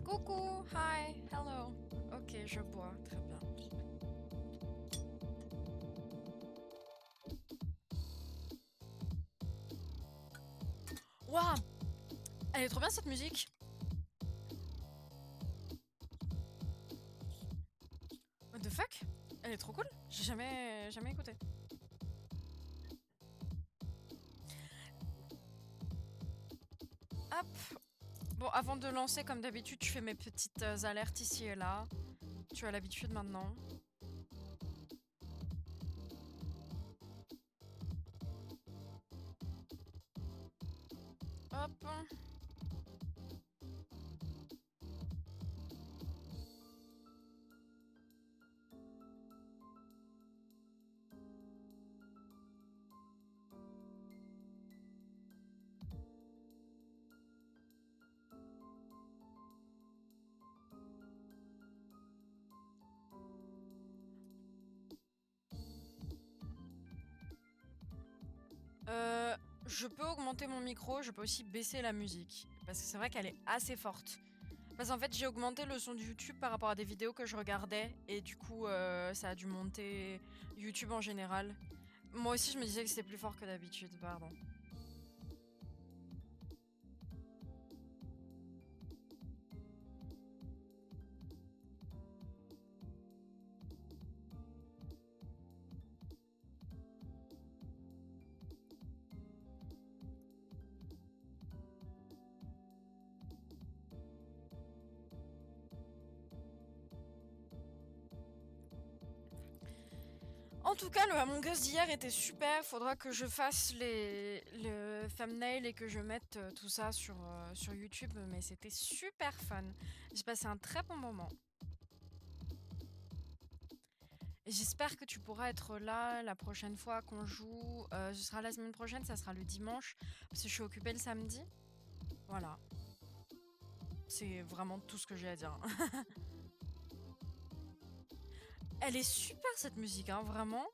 Coucou, hi, hello. Ok, je bois, très bien. Waouh, elle est trop bien cette musique. What the fuck? Elle est trop cool. J'ai jamais écouté. Hop. Bon, avant de lancer, comme d'habitude, je fais mes petites alertes ici et là. Tu as l'habitude maintenant. Hop. Je peux augmenter mon micro, je peux aussi baisser la musique. Parce que c'est vrai qu'elle est assez forte. Parce qu'en fait, j'ai augmenté le son de YouTube par rapport à des vidéos que je regardais. Et du coup, ça a dû monter YouTube en général. Moi aussi, je me disais que c'était plus fort que d'habitude, pardon. En tout cas, le Among Us d'hier était super. Faudra que je fasse le thumbnail et que je mette tout ça sur YouTube. Mais c'était super fun. J'ai passé un très bon moment. Et j'espère que tu pourras être là la prochaine fois qu'on joue. Ce sera la semaine prochaine, ça sera le dimanche. Parce que je suis occupée le samedi. Voilà. C'est vraiment tout ce que j'ai à dire. Elle est super cette musique, hein, vraiment.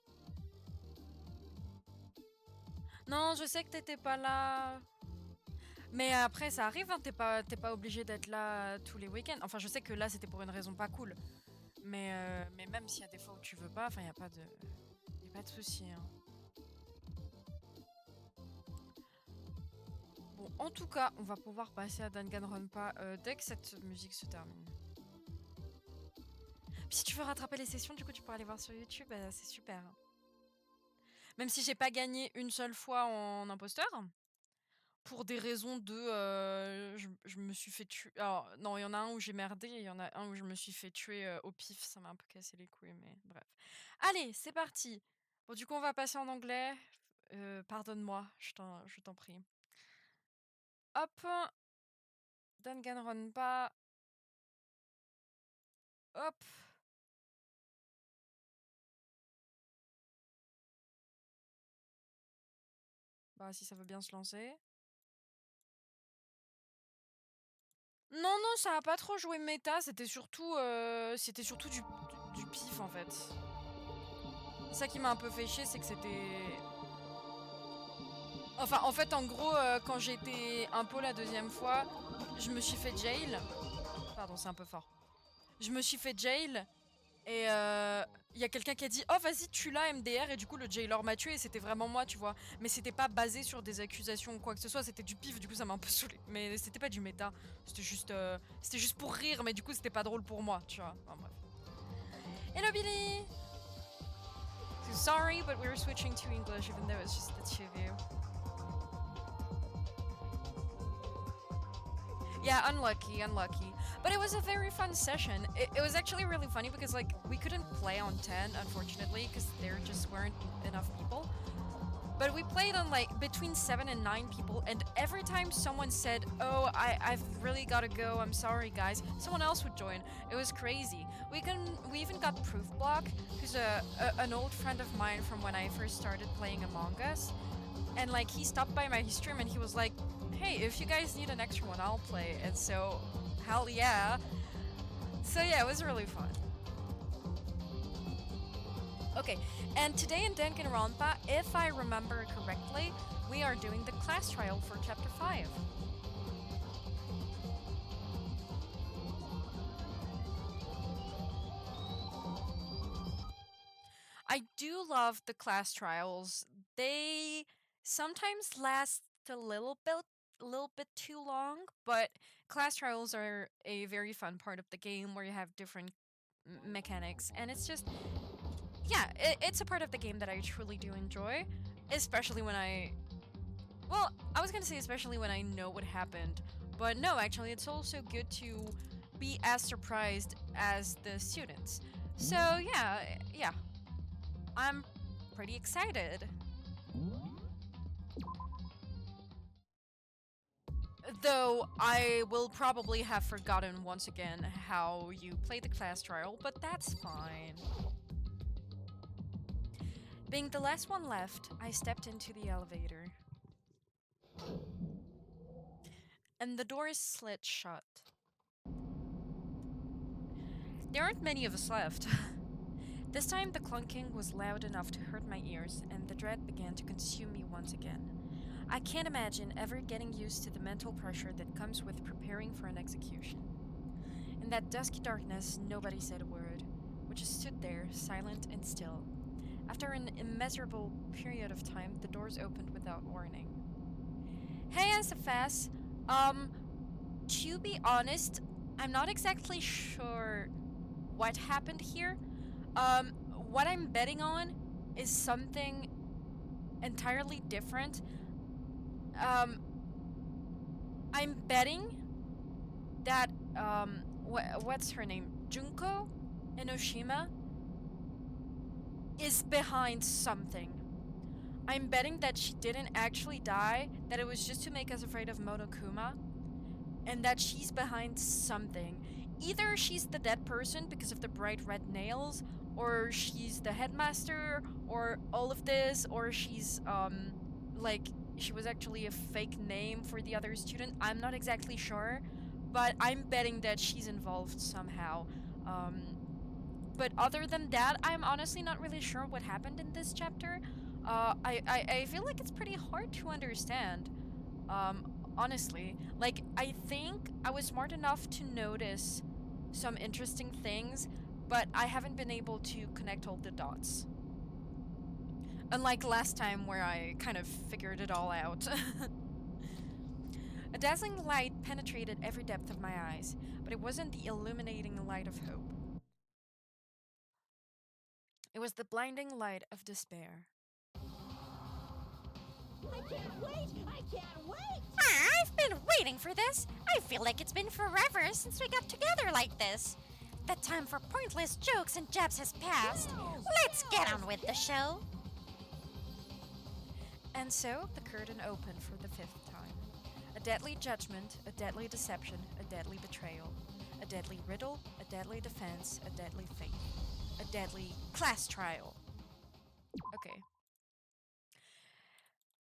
Non, je sais que t'étais pas là. Mais après, ça arrive, hein, t'es pas obligé d'être là tous les week-ends. Enfin, je sais que là, c'était pour une raison pas cool. Mais même s'il y a des fois où tu veux pas, enfin, y a pas de souci. Hein. Bon, en tout cas, on va pouvoir passer à Danganronpa dès que cette musique se termine. Puis si tu veux rattraper les sessions, du coup, tu pourras aller voir sur YouTube, c'est super. Même si j'ai pas gagné une seule fois en imposteur. Pour des raisons de je me suis fait tuer. Alors non, il y en a un où j'ai merdé et il y en a un où je me suis fait tuer au pif, ça m'a un peu cassé les couilles, mais bref. Allez, c'est parti. Bon, du coup, on va passer en anglais. Pardonne-moi, je t'en prie. Hop, Danganronpa. Hop. Bah, si ça veut bien se lancer. Non, non, ça a pas trop joué méta, c'était surtout du pif en fait. C'est ça qui m'a un peu fait chier, c'est que c'était. Enfin, en fait, en gros, quand j'ai été impo la deuxième fois, je me suis fait jail. Pardon, c'est un peu fort. Je me suis fait jail et il y a quelqu'un qui a dit « Oh, vas-y, tue-la, MDR » et du coup, le jailer m'a tué et c'était vraiment moi, tu vois. Mais c'était pas basé sur des accusations ou quoi que ce soit, c'était du pif, du coup, ça m'a un peu saoulé. Mais c'était pas du méta, c'était juste pour rire, mais du coup, c'était pas drôle pour moi, tu vois. Enfin, bref. Hello, Billy! Sorry, but we're switching to English even though it's just the two of you. Yeah, unlucky. But it was a very fun session. It was actually really funny because, like, we couldn't play on 10, unfortunately, because there just weren't enough people. But we played on, like, between 7 and 9 people, and every time someone said, oh, I've really gotta go, I'm sorry, guys, someone else would join. It was crazy. We even got Proof Block, who's an old friend of mine from when I first started playing Among Us. And, like, he stopped by my stream and he was like, hey, if you guys need an extra one, I'll play. And so, hell yeah. So yeah, it was really fun. Okay, and today in Danganronpa, if I remember correctly, we are doing the class trial for Chapter 5. I do love the class trials. They sometimes last a little bit too long, but class trials are a very fun part of the game where you have different mechanics, and it's just yeah, it's a part of the game that I truly do enjoy, especially when well, I was gonna say especially when I know what happened, but no, actually, it's also good to be as surprised as the students. So yeah, I'm pretty excited. Though I will probably have forgotten once again how you play the class trial, but that's fine. Being the last one left, I stepped into the elevator. And the doors slid shut. There aren't many of us left. This time the clunking was loud enough to hurt my ears, and the dread began to consume me once again. I can't imagine ever getting used to the mental pressure that comes with preparing for an execution. In that dusky darkness, nobody said a word. We just stood there, silent and still. After an immeasurable period of time, the doors opened without warning. Hey, SFS. To be honest, I'm not exactly sure what happened here. What I'm betting on is something entirely different. I'm betting that, what's her name? Junko Enoshima is behind something. I'm betting that she didn't actually die, that it was just to make us afraid of Monokuma, and that she's behind something. Either she's the dead person because of the bright red nails, or she's the headmaster, or all of this, or she's, like, she was actually a fake name for the other student. I'm not exactly sure, but I'm betting that she's involved somehow. But other than that, I'm honestly not really sure what happened in this chapter. I feel like it's pretty hard to understand. Honestly. Like, I think I was smart enough to notice some interesting things, but I haven't been able to connect all the dots. Unlike last time where I kind of figured it all out. A dazzling light penetrated every depth of my eyes, but it wasn't the illuminating light of hope. It was the blinding light of despair. I can't wait! I can't wait! I've been waiting for this. I feel like it's been forever since we got together like this. The time for pointless jokes and jabs has passed. Let's get on with the show. And so the curtain opened for the 5th time. A deadly judgment, a deadly deception, a deadly betrayal, a deadly riddle, a deadly defense, a deadly fate, a deadly class trial. Okay.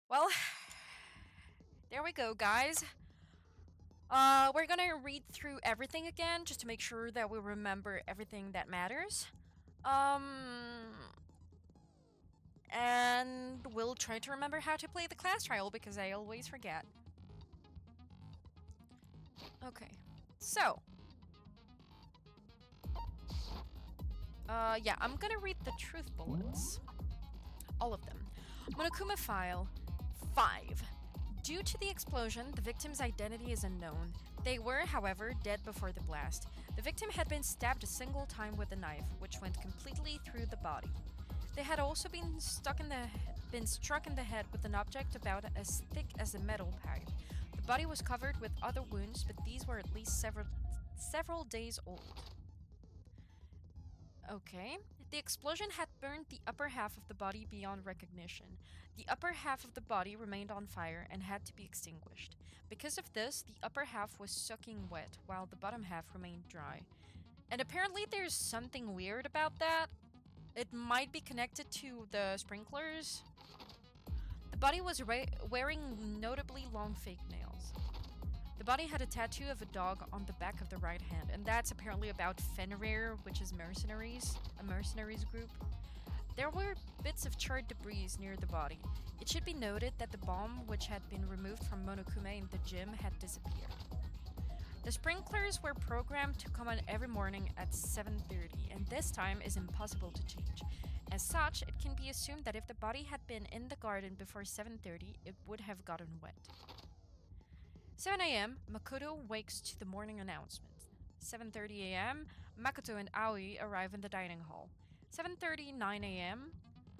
Well, there we go, guys. We're gonna read through everything again just to make sure that we remember everything that matters. And we'll try to remember how to play the class trial because I always forget. Okay, so. Yeah, I'm gonna read the truth bullets. All of them. Monokuma File 5. Due to the explosion, the victim's identity is unknown. They were, however, dead before the blast. The victim had been stabbed a single time with a knife, which went completely through the body. They had also been struck in the head with an object about as thick as a metal pipe. The body was covered with other wounds, but these were at least several days old. Okay. The explosion had burned the upper half of the body beyond recognition. The upper half of the body remained on fire and had to be extinguished. Because of this, the upper half was soaking wet, while the bottom half remained dry. And apparently there's something weird about that. It might be connected to the sprinklers. The body was wearing notably long fake nails. The body had a tattoo of a dog on the back of the right hand, and that's apparently about Fenrir, which is mercenaries, a mercenaries group. There were bits of charred debris near the body. It should be noted that the bomb, which had been removed from Monokuma in the gym, had disappeared. The sprinklers were programmed to come on every morning at 7:30, and this time is impossible to change. As such, it can be assumed that if the body had been in the garden before 7:30, it would have gotten wet. 7 a.m., Makoto wakes to the morning announcement. 7:30 a.m., Makoto and Aoi arrive in the dining hall. 7:39 a.m.,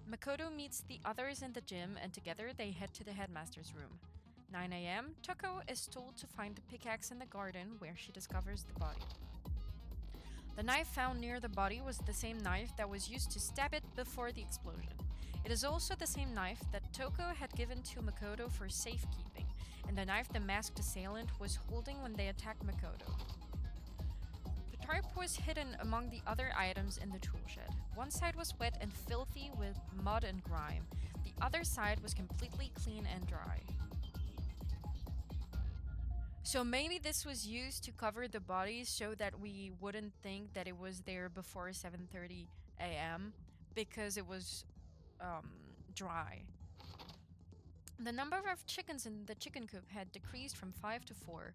Makoto meets the others in the gym and together they head to the headmaster's room. 9 a.m., Toko is told to find the pickaxe in the garden where she discovers the body. The knife found near the body was the same knife that was used to stab it before the explosion. It is also the same knife that Toko had given to Makoto for safekeeping, and the knife the masked assailant was holding when they attacked Makoto. The tarp was hidden among the other items in the tool shed. One side was wet and filthy with mud and grime. The other side was completely clean and dry. So maybe this was used to cover the body so that we wouldn't think that it was there before 7:30 a.m. because it was dry. The number of chickens in the chicken coop had decreased from 5 to 4.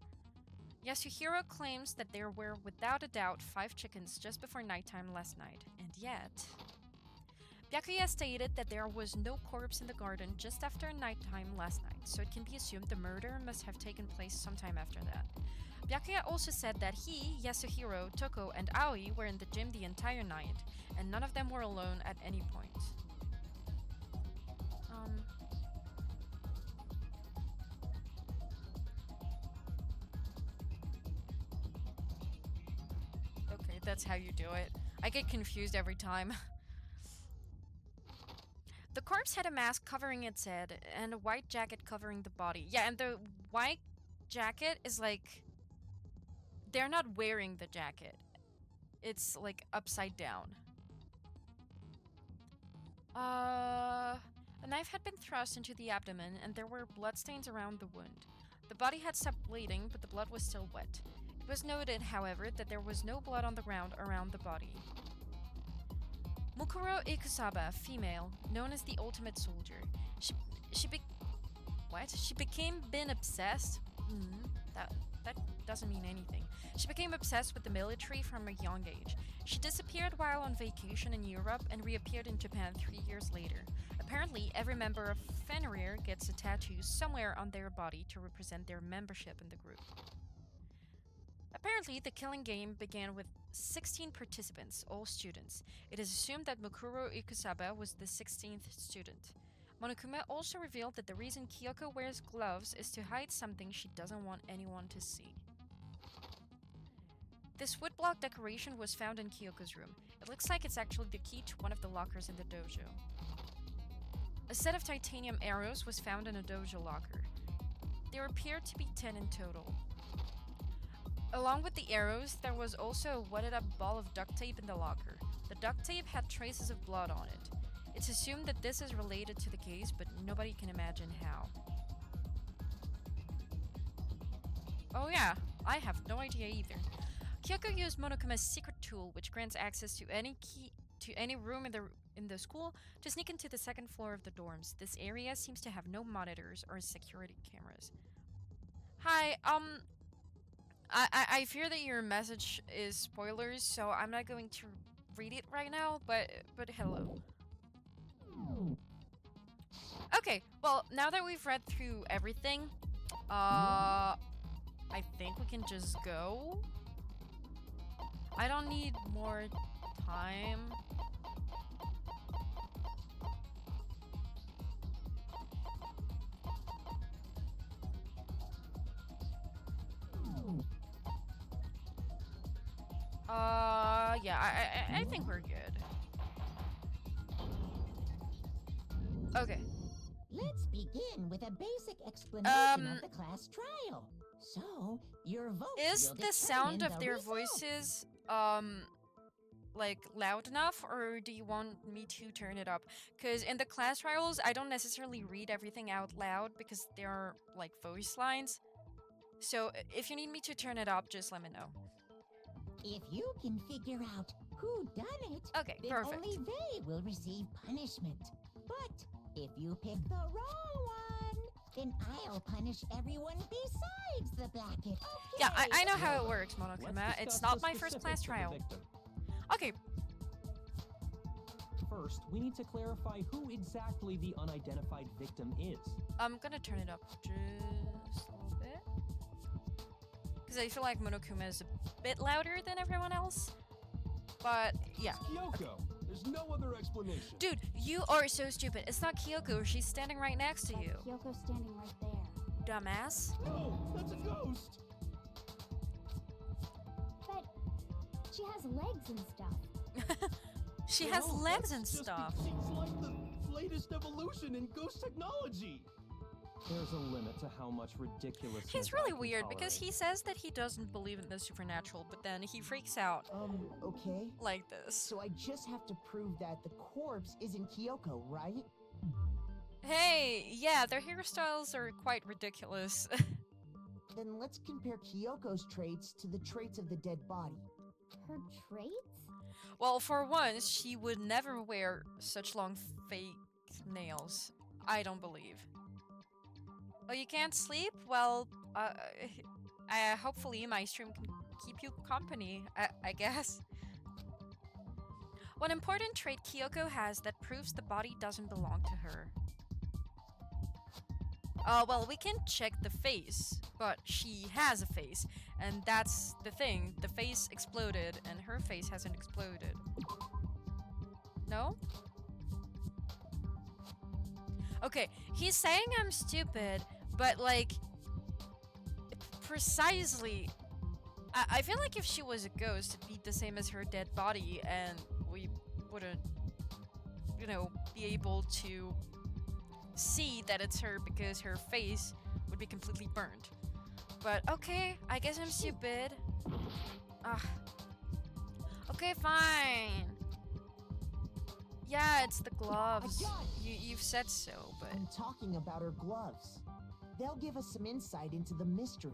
Yasuhiro claims that there were without a doubt 5 chickens just before nighttime last night, and yet... Byakuya stated that there was no corpse in the garden just after nighttime last night, so it can be assumed the murder must have taken place sometime after that. Byakuya also said that he, Yasuhiro, Toko, and Aoi were in the gym the entire night, and none of them were alone at any point. Okay, that's how you do it. I get confused every time. The corpse had a mask covering its head and a white jacket covering the body. Yeah, and the white jacket is like... They're not wearing the jacket. It's like upside down. A knife had been thrust into the abdomen and there were bloodstains around the wound. The body had stopped bleeding, but the blood was still wet. It was noted, however, that there was no blood on the ground around the body. Mukuro Ikusaba, female, known as the Ultimate Soldier. She became obsessed? That doesn't mean anything. She became obsessed with the military from a young age. She disappeared while on vacation in Europe and reappeared in Japan 3 years later. Apparently, every member of Fenrir gets a tattoo somewhere on their body to represent their membership in the group. Apparently, the killing game began with 16 participants, all students. It is assumed that Mukuro Ikusaba was the 16th student. Monokuma also revealed that the reason Kyoko wears gloves is to hide something she doesn't want anyone to see. This woodblock decoration was found in Kyoko's room. It looks like it's actually the key to one of the lockers in the dojo. A set of titanium arrows was found in a dojo locker. There appeared to be 10 in total. Along with the arrows, there was also a wetted up ball of duct tape in the locker. The duct tape had traces of blood on it. It's assumed that this is related to the case, but nobody can imagine how. Oh yeah, I have no idea either. Kyoko used Monokuma's secret tool, which grants access to any room in the school to sneak into the second floor of the dorms. This area seems to have no monitors or security cameras. Hi, I fear that your message is spoilers, so I'm not going to read it right now, but hello. Okay, well, now that we've read through everything, I think we can just go. I don't need more time. Yeah, I think we're good. Okay. Let's begin with a basic explanation of the class trial. So, your vote Is will the sound determine of the their result. voices, like, loud enough, or do you want me to turn it up? Because in the class trials, I don't necessarily read everything out loud because there are, like, voice lines. So, if you need me to turn it up, just let me know. If you can figure out who done it, Okay, then perfect. only they will receive punishment. But if you pick the wrong one, Then I'll punish everyone besides the Blackett. Okay. Yeah, I know how it works, Monokuma. Let's It's discuss not the my first class specifics of the trial. victim. Okay, First, we need to clarify who exactly the unidentified victim is. I'm gonna turn it up just a little bit. Because I feel like Monokuma is a bit louder than everyone else. But, yeah. Kyoko. There's no other explanation. Dude, you are so stupid. It's not Kyoko. She's standing right next to you. Kyoko's standing right there. Dumbass. No, that's a ghost. But she has legs and stuff. She has Well, legs that's and just stuff. She's like the latest evolution in ghost technology. There's a limit to how much ridiculous. He's really weird because he says that he doesn't believe in the supernatural, but then he freaks out Okay. like this. So I just have to prove that the corpse isn't Kyoko, right? Hey, yeah, their hairstyles are quite ridiculous. Then let's compare Kyoko's traits to the traits of the dead body. Her traits? Well, for once, she would never wear such long fake nails. I don't believe. Oh, you can't sleep? Well, hopefully my stream can keep you company, I guess. One important trait Kyoko has that proves the body doesn't belong to her. Well, we can check the face, but she has a face, and that's the thing. The face exploded, and her face hasn't exploded. No? Okay, he's saying I'm stupid, but like, precisely, I feel like if she was a ghost, it'd be the same as her dead body, and we wouldn't, you know, be able to see that it's her because her face would be completely burnt. But okay, I guess I'm stupid. Okay, fine. Yeah, it's the gloves. You've said so, but I'm talking about her gloves. They'll give us some insight into the mystery.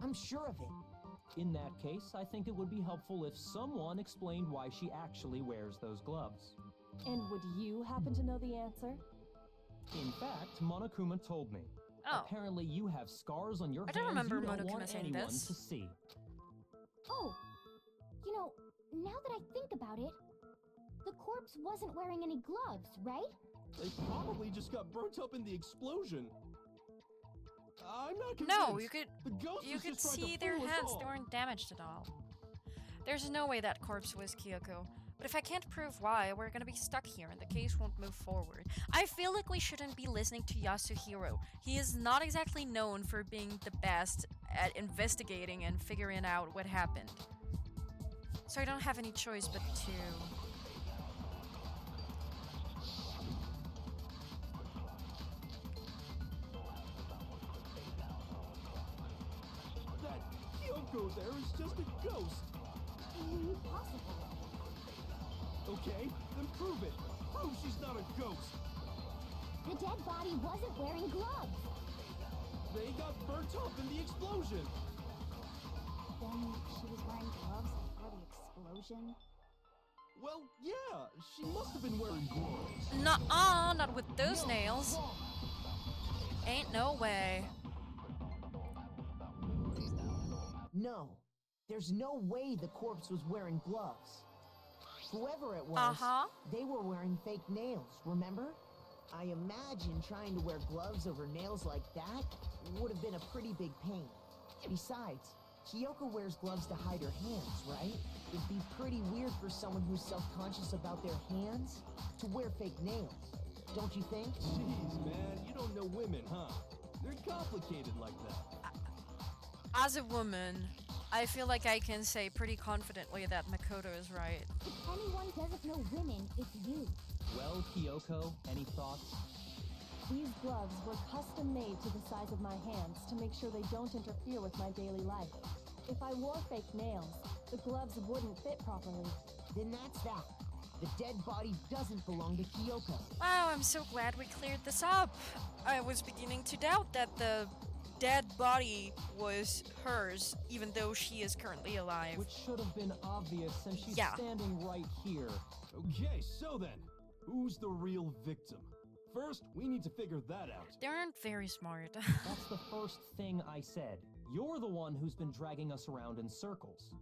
I'm sure of it. In that case, I think it would be helpful if someone explained why she actually wears those gloves. And would you happen to know the answer? In fact, Monokuma told me. Oh. Apparently you have scars on your I hands don't remember you don't Monokuma want saying anyone this. to see. Oh, you know, now that I think about it, the corpse wasn't wearing any gloves, right? They probably just got burnt up in the explosion. I'm not convinced. no, The ghost you was could just trying to see their fool us hands. all. They weren't damaged at all. There's no way that corpse was Kyoko. But if I can't prove why, we're gonna be stuck here and the case won't move forward. I feel like we shouldn't be listening to Yasuhiro. He is not exactly known for being the best at investigating and figuring out what happened. So I don't have any choice but to... That Kyoko there is just a ghost. Impossible. Okay, then prove it. Prove she's not a ghost. The dead body wasn't wearing gloves. They got burnt up in the explosion. Then she was wearing gloves before the explosion. Well, yeah, she must have been wearing gloves. Nuh-uh, not with those nails. Ain't no way. No, there's no way the corpse was wearing gloves. Whoever it was, Uh-huh. they were wearing fake nails, remember? I imagine trying to wear gloves over nails like that would have been a pretty big pain. Besides, Kyoko wears gloves to hide her hands, right? It'd be pretty weird for someone who's self-conscious about their hands to wear fake nails. Don't you think? Jeez, man, you don't know women, huh? They're complicated like that. As a woman, I feel like I can say pretty confidently that Makoto is right. If anyone doesn't know women, it's you. Well, Kyoko, any thoughts? These gloves were custom made to the size of my hands to make sure they don't interfere with my daily life. If I wore fake nails, the gloves wouldn't fit properly. Then that's that. The dead body doesn't belong to Kyoko. Wow, I'm so glad we cleared this up. I was beginning to doubt that the dead body was hers, even though she is currently alive. Which should have been obvious since she's Yeah. standing right here. Okay, so then, who's the real victim? First, we need to figure that out. They aren't very smart. That's the first thing I said. You're the one who's been dragging us around in circles.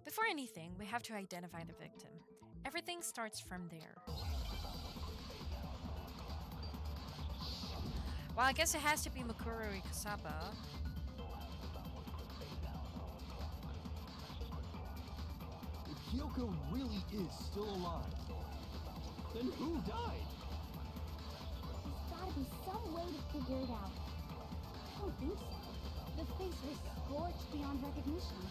Before anything, we have to identify the victim. Everything starts from there. Well, I guess it has to be Mukuro Ikusaba. If Kyoko really is still alive, then who died? There's gotta be some way to figure it out. I don't think so. The face was scorched beyond recognition.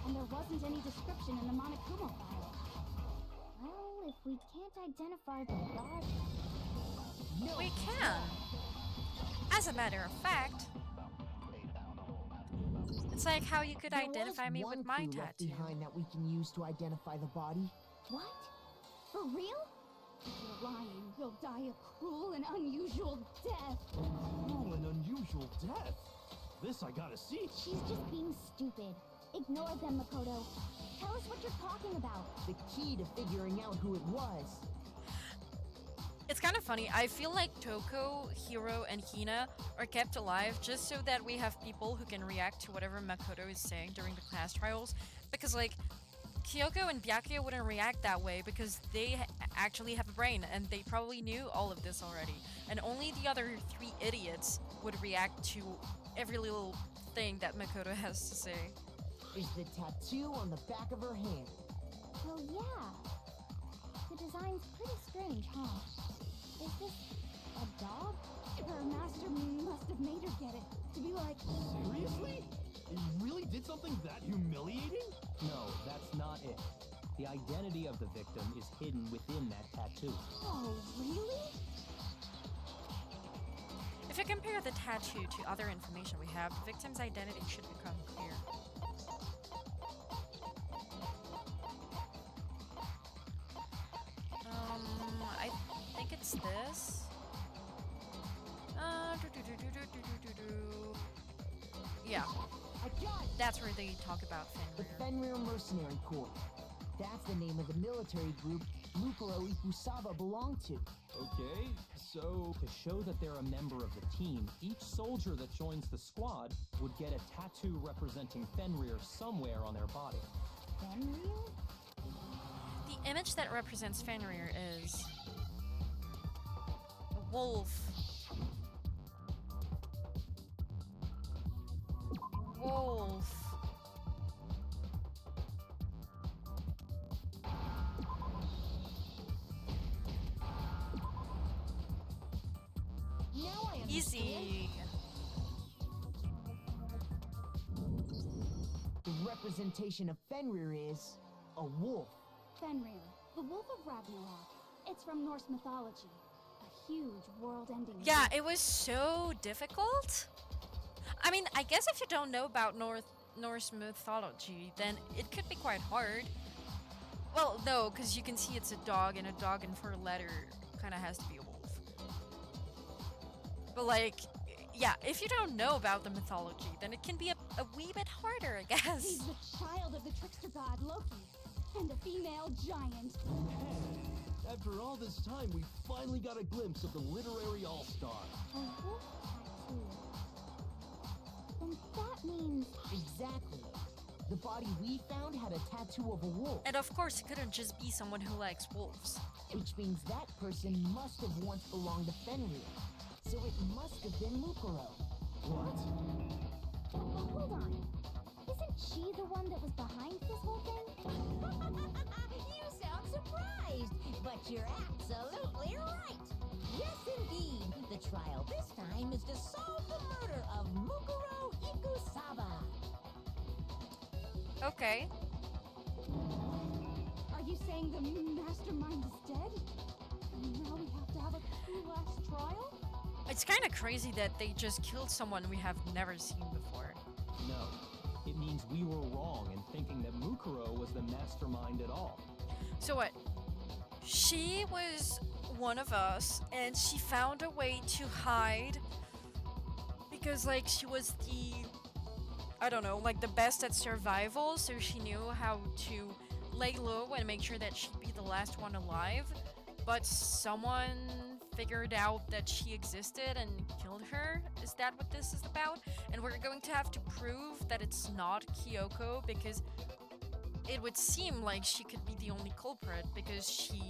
And there wasn't any description in the Monokuma file. Well, if we can't identify the body... No, we can. As a matter of fact, it's like how you could identify me with my clue left tattoo. behind that we can use to identify the body. What? For real? If you're lying, you'll die a cruel and unusual death. Oh, an unusual death. This I gotta see. She's just being stupid. Ignore them, Makoto. Tell us what you're talking about. The key to figuring out who it was. It's kind of funny. I feel like Toko, Hiro, and Hina are kept alive just so that we have people who can react to whatever Makoto is saying during the class trials. Because, like, Kyoko and Byakuya wouldn't react that way because they actually have a brain and they probably knew all of this already. And only the other 3 idiots would react to every little thing that Makoto has to say. Is the tattoo on the back of her hand. Well, yeah. The design's pretty strange, huh? Is this a dog? Her master must have made her get it. To be like... Seriously? It really did something that humiliating? No, that's not it. The identity of the victim is hidden within that tattoo. Oh, really? If you compare the tattoo to other information we have, the victim's identity should become clear. I think it's this. Yeah, I got it! that's where they talk about The Fenrir. Fenrir Mercenary Corps. That's the name of the military group Mukuro Ikusaba belonged to. Okay, so... To show that they're a member of the team, each soldier that joins the squad would get a tattoo representing Fenrir somewhere on their body. Fenrir? The image that represents Fenrir is a wolf. Wolf. Now I understand. Easy. The representation of Fenrir is a wolf. Fenrir, the Wolf of Ragnarok. It's from Norse mythology. A huge world-ending... Yeah, it was so difficult. I mean, I guess if you don't know about Norse mythology, then it could be quite hard. Well, no, because you can see it's a dog, and a dog in 4 letter kind of has to be a wolf. But like, yeah, if you don't know about the mythology, then it can be a wee bit harder, I guess. He's the child of the trickster god Loki, and a female giant. After all this time, we finally got a glimpse of the literary all-star. A wolf tattoo. And that means... Exactly. The body we found had a tattoo of a wolf, And of course, it couldn't just be someone who likes wolves. which means that person must have once belonged to Fenrir. So it must have been Mukuro. What? But hold on. Isn't she the one that was behind this whole thing? You sound surprised, but you're absolutely right. Yes, indeed. The trial this time is to solve the murder of Mukuro Ikusaba. Okay. Are you saying the mastermind is dead? And now we have to have a true last trial? It's kind of crazy that they just killed someone we have never seen before. No, it means we were wrong in thinking that Mukuro was the mastermind at all. So what? She was one of us, and she found a way to hide because, like, she was the, I don't know, like the best at survival, so she knew how to lay low and make sure that she'd be the last one alive. but someone figured out that she existed and killed her. Is that what this is about? And we're going to have to prove that it's not Kyoko, because it would seem like she could be the only culprit, because she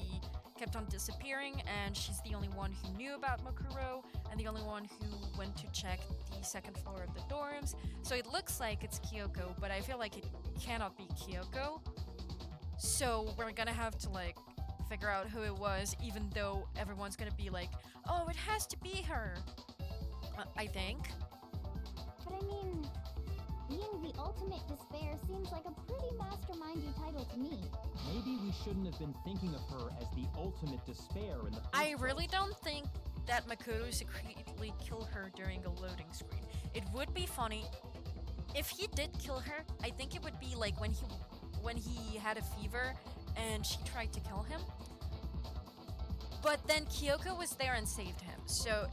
kept on disappearing and she's the only one who knew about Mukuro and the only one who went to check the second floor of the dorms. So it looks like it's Kyoko, but I feel like it cannot be Kyoko. So we're gonna have to like figure out who it was, even though everyone's gonna be like, oh, it has to be her. I think. But I mean, being the ultimate despair seems like a pretty mastermindy title to me. Maybe we shouldn't have been thinking of her as the ultimate despair in the first I really place. don't think that Makoto secretly killed her during a loading screen. It would be funny if he did kill her. I think it would be like when he had a fever and she tried to kill him. But then Kyoko was there and saved him. So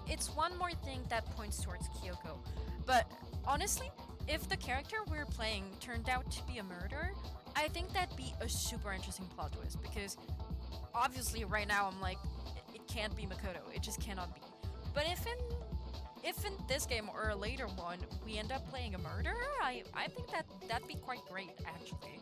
it's one more thing that points towards Kyoko. But honestly, if the character we're playing turned out to be a murderer, I think that'd be a super interesting plot twist, because obviously right now I'm like, it can't be Makoto. It just cannot be. But if in this game or a later one we end up playing a murderer, I think that'd be quite great, actually.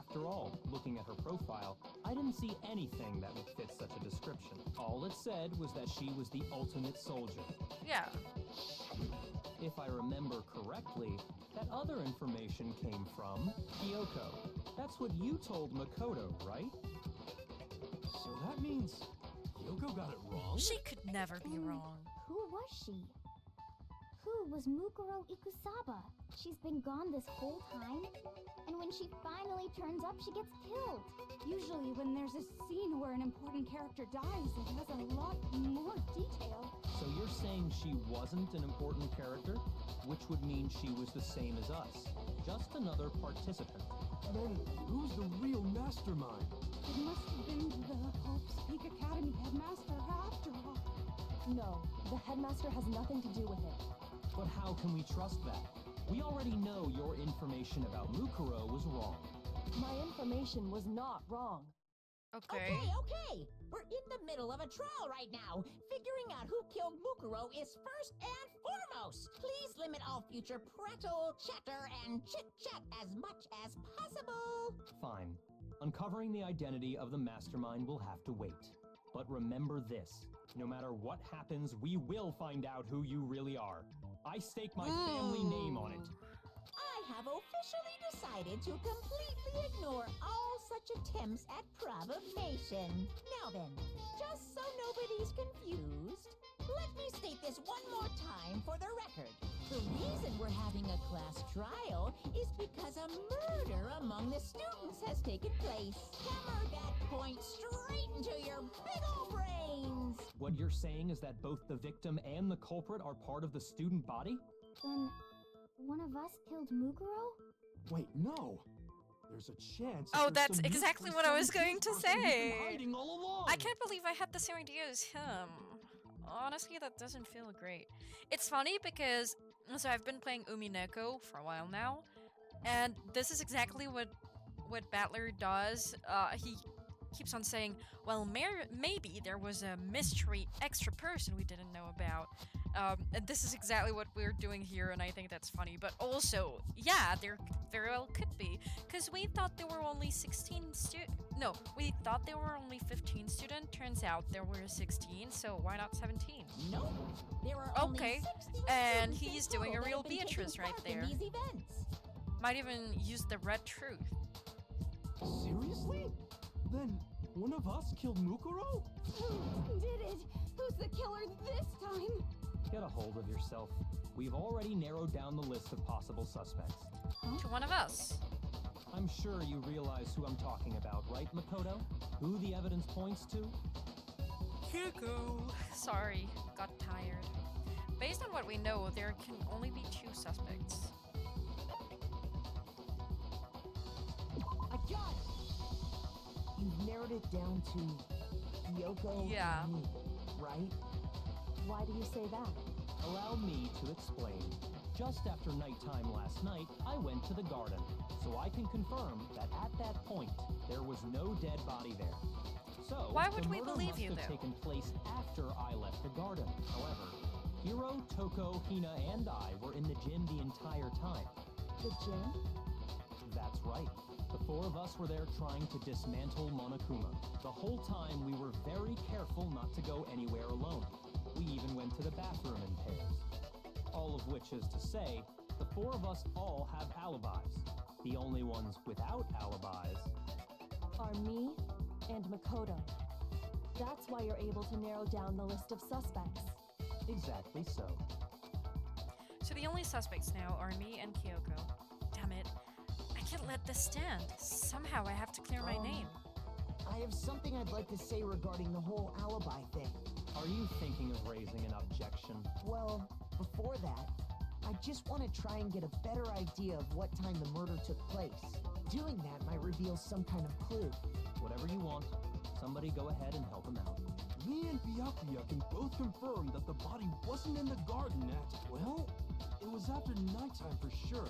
After all, looking at her profile, I didn't see anything that would fit such a description. All it said was that she was the ultimate soldier. Yeah. If I remember correctly, that other information came from Kyoko. That's what you told Makoto, right? So that means Kyoko got it wrong? She could never be wrong. Who was she? Who was Mukuro Ikusaba? She's been gone this whole time? And when she finally turns up, she gets killed. Usually when there's a scene where an important character dies, it has a lot more detail. So you're saying she wasn't an important character? Which would mean she was the same as us. Just another participant. Then who's the real mastermind? It must have been the Hope's Peak Academy headmaster after all. No, the headmaster has nothing to do with it. But how can we trust that? We already know your information about Mukuro was wrong. My information was not wrong. Okay. Okay. We're in the middle of a trial right now. Figuring out who killed Mukuro is first and foremost. Please limit all future prattle, chatter, and chit-chat as much as possible. Fine. Uncovering the identity of the mastermind will have to wait. But remember this. No matter what happens, we will find out who you really are. I stake my family name on it. I have officially decided to completely ignore all such attempts at provocation. Now then, just so nobody's confused, let me state this one more time for the record. The reason we're having a class trial is because a murder among the students has taken place. Hammer that point straight into your big ol' brains! What you're saying is that both the victim and the culprit are part of the student body? Then, one of us killed Mukuro? Wait, no. There's a chance. Oh, that there's that's some exactly mystery what I was some going to person who's been say. hiding all along. I can't believe I had the same idea as him. Honestly, that doesn't feel great. It's funny because, so I've been playing Umineko for a while now, and this is exactly what Battler does. He keeps on saying, well, maybe there was a mystery extra person we didn't know about. And this is exactly what we're doing here, and I think that's funny. But also, yeah, there very well could be, because we thought there were only 16 No, we thought there were only 15 students. Turns out there were 16, so why not 17? Nope. There are only Okay, 16 and students in he's doing total a that real have been taking Beatrice right part in there. these events. Might even use the red truth. Seriously? Then one of us killed Mukuro? Who did it? Who's the killer this time? Get a hold of yourself. We've already narrowed down the list of possible suspects. To one of us. I'm sure you realize who I'm talking about, right, Makoto? Who the evidence points to? Hugo. Sorry, got tired. Based on what we know, there can only be 2 suspects. I got it! You've narrowed it down to Kyoko Yeah. and me, right? Why do you say that? Allow me to explain. Just after nighttime last night, I went to the garden, so I can confirm that at that point, there was no dead body there. So, Why would the we murder believe must you, have though? taken place after I left the garden. However, Hiro, Toko, Hina, and I were in the gym the entire time. The gym? That's right. The four of us were there trying to dismantle Monokuma. The whole time we were very careful not to go anywhere alone. We even went to the bathroom in pairs. All of which is to say, the four of us all have alibis. The only ones without alibis Are me and Makoto. That's why you're able to narrow down the list of suspects. exactly so. So the only suspects now are me and Kyoko. Damn it. I can't let this stand. Somehow I have to clear my name. I have something I'd like to say regarding the whole alibi thing. Are you thinking of raising an objection? Well, before that, I just want to try and get a better idea of what time the murder took place. Doing that might reveal some kind of clue. Whatever you want. Somebody go ahead and help him out. Me and Byakuya can both confirm that the body wasn't in the garden at, well, it was after nighttime for sure.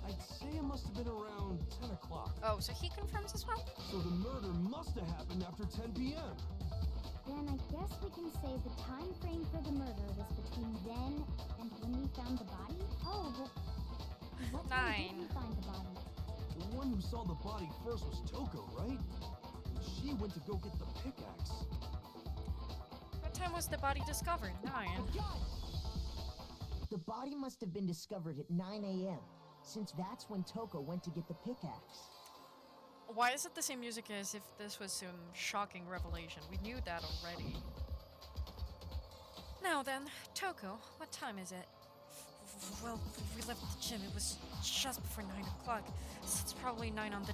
I'd say it must have been around 10 o'clock. Oh, so he confirms as well? So the murder must have happened after 10 p.m. Then I guess we can say the time frame for the murder was between then and when we found the body? Oh, but what time did we 9. find the body? The one who saw the body first was Toko, right? She went to go get the pickaxe. What time was the body discovered? 9. The body must have been discovered at 9 a.m., since that's when Toko went to get the pickaxe. Why is it the same music as if this was some shocking revelation? We knew that already. Now then, Toko, what time is it? Well, we left the gym. It was just before 9 o'clock. So it's probably 9 on the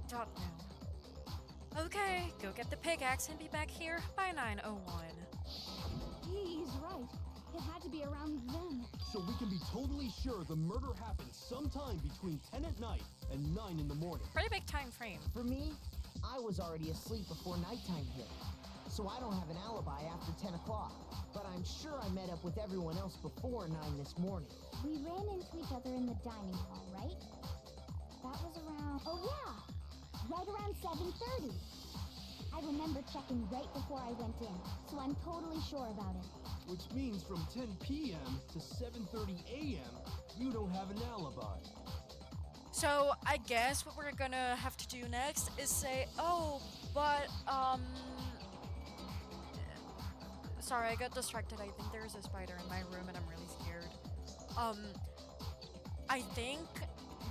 dot now. Okay, go get the pickaxe and be back here by 9:01. He's right. It had to be around then. So we can be totally sure the murder happened sometime between 10 at night and 9 in the morning. Pretty big time frame. For me, I was already asleep before nighttime hit, so I don't have an alibi after 10 o'clock. But I'm sure I met up with everyone else before 9 this morning. We ran into each other in the dining hall, right? That was around... Oh yeah! Right around 7:30. I remember checking right before I went in, so I'm totally sure about it. Which means from 10 p.m. to 7:30 a.m., you don't have an alibi. So I guess what we're gonna have to do next is say, oh, but sorry, I got distracted. I think there's a spider in my room and I'm really scared. I think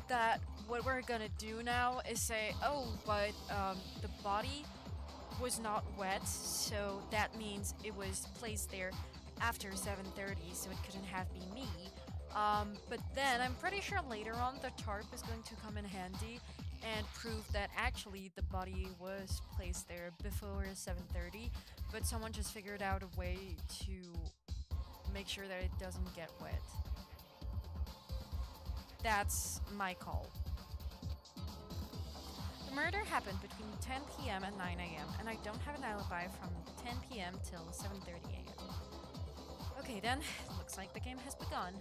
that what we're gonna do now is say, oh, but the body was not wet, so that means it was placed there after 7:30, so it couldn't have been me. But then I'm pretty sure later on the tarp is going to come in handy and prove that actually the body was placed there before 7:30, but someone just figured out a way to make sure that it doesn't get wet. That's my call. The murder happened between 10 p.m. and 9 a.m., and I don't have an alibi from 10 p.m. till 7:30 a.m. Okay then, looks like the game has begun.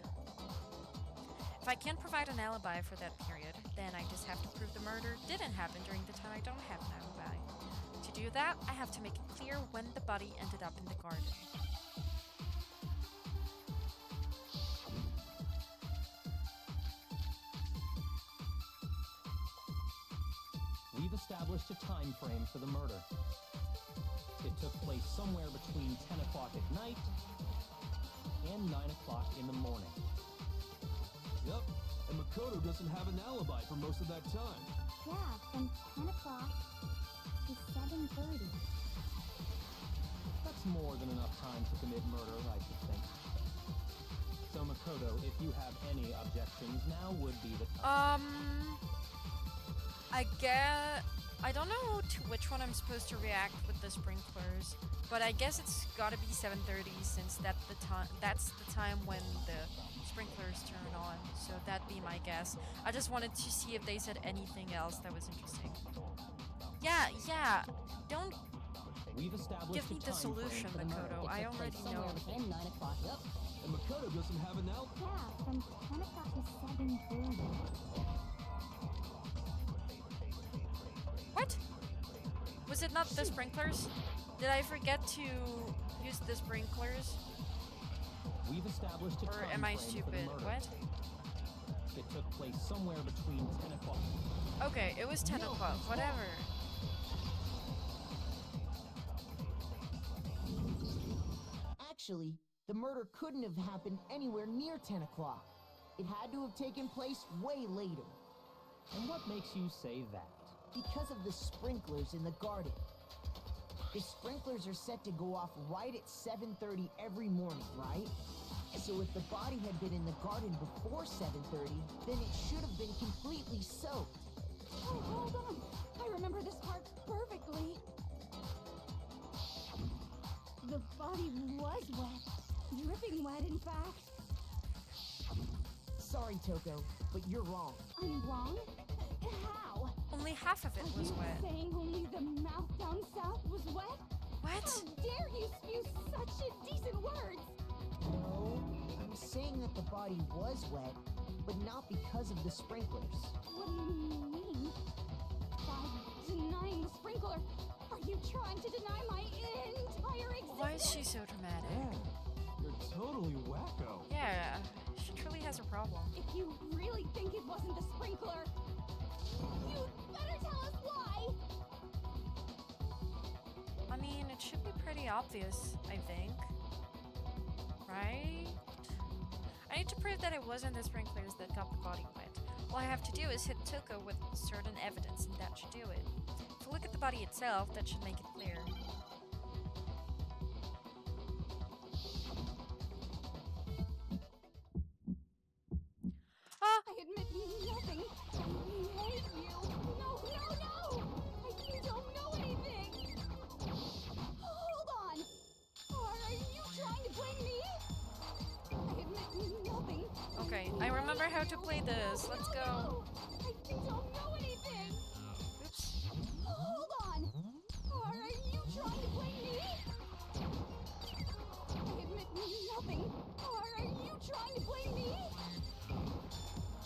If I can't provide an alibi for that period, then I just have to prove the murder didn't happen during the time I don't have an alibi. To do that, I have to make it clear when the body ended up in the garden. We've established a time frame for the murder. It took place somewhere between 10 o'clock at night and 9 o'clock in the morning. Yep, and Makoto doesn't have an alibi for most of that time. Yeah, from 10 o'clock to 7:30. That's more than enough time to commit murder, I should think. So Makoto, if you have any objections, now would be the time. I don't know to which one I'm supposed to react with the sprinklers, but I guess it's gotta be 7:30 since that's the time when the sprinklers turn on, so that'd be my guess. I just wanted to see if they said anything else that was interesting. Yeah, We've established Give me a the time frame solution, for the murder. Makoto. I already know. Between 9 o'clock. Yep. And Makoto doesn't have an alibi. Yeah, from 10 o'clock to 7:30. What? Was it not the sprinklers? Did I forget to use the sprinklers? We've established a Or time am I frame for the stupid? murder. What? It took place somewhere between 10 o'clock. Okay, it was 10 No, o'clock. it's Whatever. Actually, the murder couldn't have happened anywhere near 10 o'clock. It had to have taken place way later. And what makes you say that? Because of the sprinklers in the garden. The sprinklers are set to go off right at 7:30 every morning, right? So if the body had been in the garden before 7:30, then it should have been completely soaked. Oh, hold on. I remember this part perfectly. The body was wet. Dripping wet, in fact. Sorry, Toko, but you're wrong. I'm wrong? How? Only half of it Are was you wet. saying only the mouth down south was wet? What? How dare you spew such indecent words? No, I'm saying that the body was wet, but not because of the sprinklers. What do you mean? By denying the sprinkler, are you trying to deny my entire existence? Why is she so dramatic? Man, you're totally wacko. Yeah, she truly has a problem. If you really think it wasn't the sprinkler, you'd better tell us why! I mean, it should be pretty obvious, I think. Right? I need to prove that it wasn't the sprinklers that got the body wet. All I have to do is hit Toko with certain evidence, and that should do it. If we look at the body itself, that should make it clear. Ah! I admit nothing. I hate you. No, no, no! I don't know anything. Hold on. Are you trying to blame me? I admit nothing. Okay, I remember how to play this. Let's go. No, I don't know anything. Oops. Hold on. Are you trying to blame me? I admit nothing. Are you trying to blame me?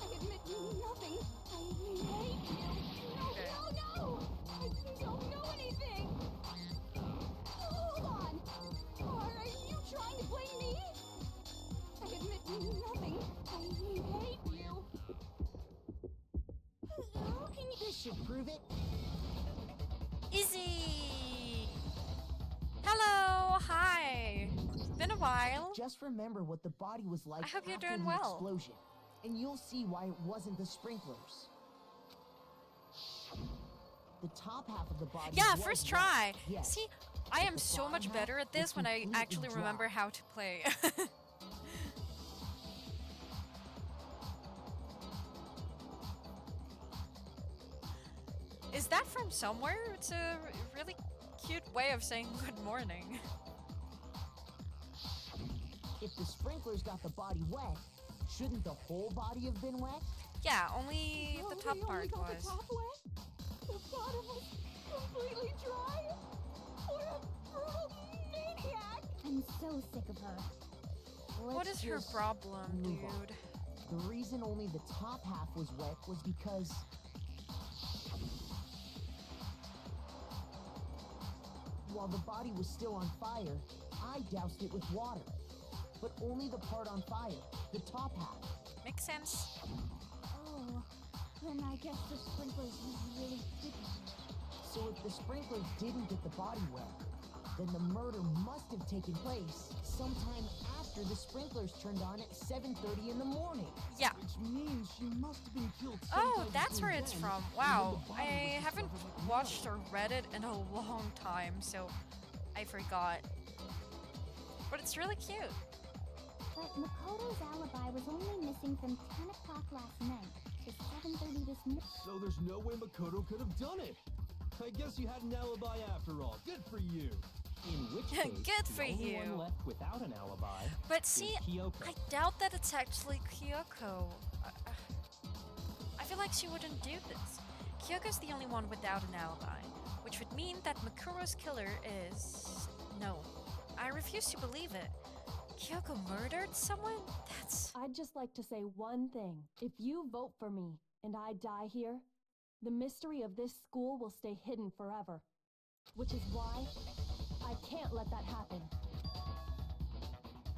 I admit nothing. I hate you. No, Okay. no, no! I don't know anything. Hold on. Are you trying to blame me? I admit nothing. I hate you. How can you? This should prove it. Easy! Hello! Hi! Been a while. Just remember what the body was like I hope you're after doing the well. explosion, and you'll see why it wasn't the sprinklers. The top half of the body. Yeah, was first wet, try. yes, See, I am the so bottom much half better at was this when I completely actually dry. remember how to play. Is that from somewhere? It's a really cute way of saying good morning. If the sprinklers got the body wet, shouldn't the whole body have been wet? Yeah, only the We top only part got was. The top wet? The bottom was completely dry? What a brutal maniac! I'm so sick of her. What Let's is her just problem, move on. dude? The reason only the top half was wet was because while the body was still on fire, I doused it with water. But only the part on fire, the top half. Makes sense. Oh, then I guess the sprinklers really didn't. So if the sprinklers didn't get the body wet, then the murder must have taken place sometime after the sprinklers turned on at 7:30 in the morning. Yeah. Which means she must have been killed Oh, sometime that's where between it's then from. and when Wow. the body I was haven't discovered at the watched morgue. or read it in a long time, so I forgot. But it's really cute. But Makoto's alibi was only missing from 10 o'clock last night to 7:30 this morning. So there's no way Makoto could have done it. I guess you had an alibi after all. Good for you. In which case, Good the for only you. one left without an alibi But is see, Kyoko. I doubt that it's actually Kyoko. I feel like she wouldn't do this. Kyoko's the only one without an alibi, which would mean that Makuro's killer is... No, I refuse to believe it. Kyoko murdered someone? That's... I'd just like to say one thing. If you vote for me and I die here, the mystery of this school will stay hidden forever. Which is why I can't let that happen.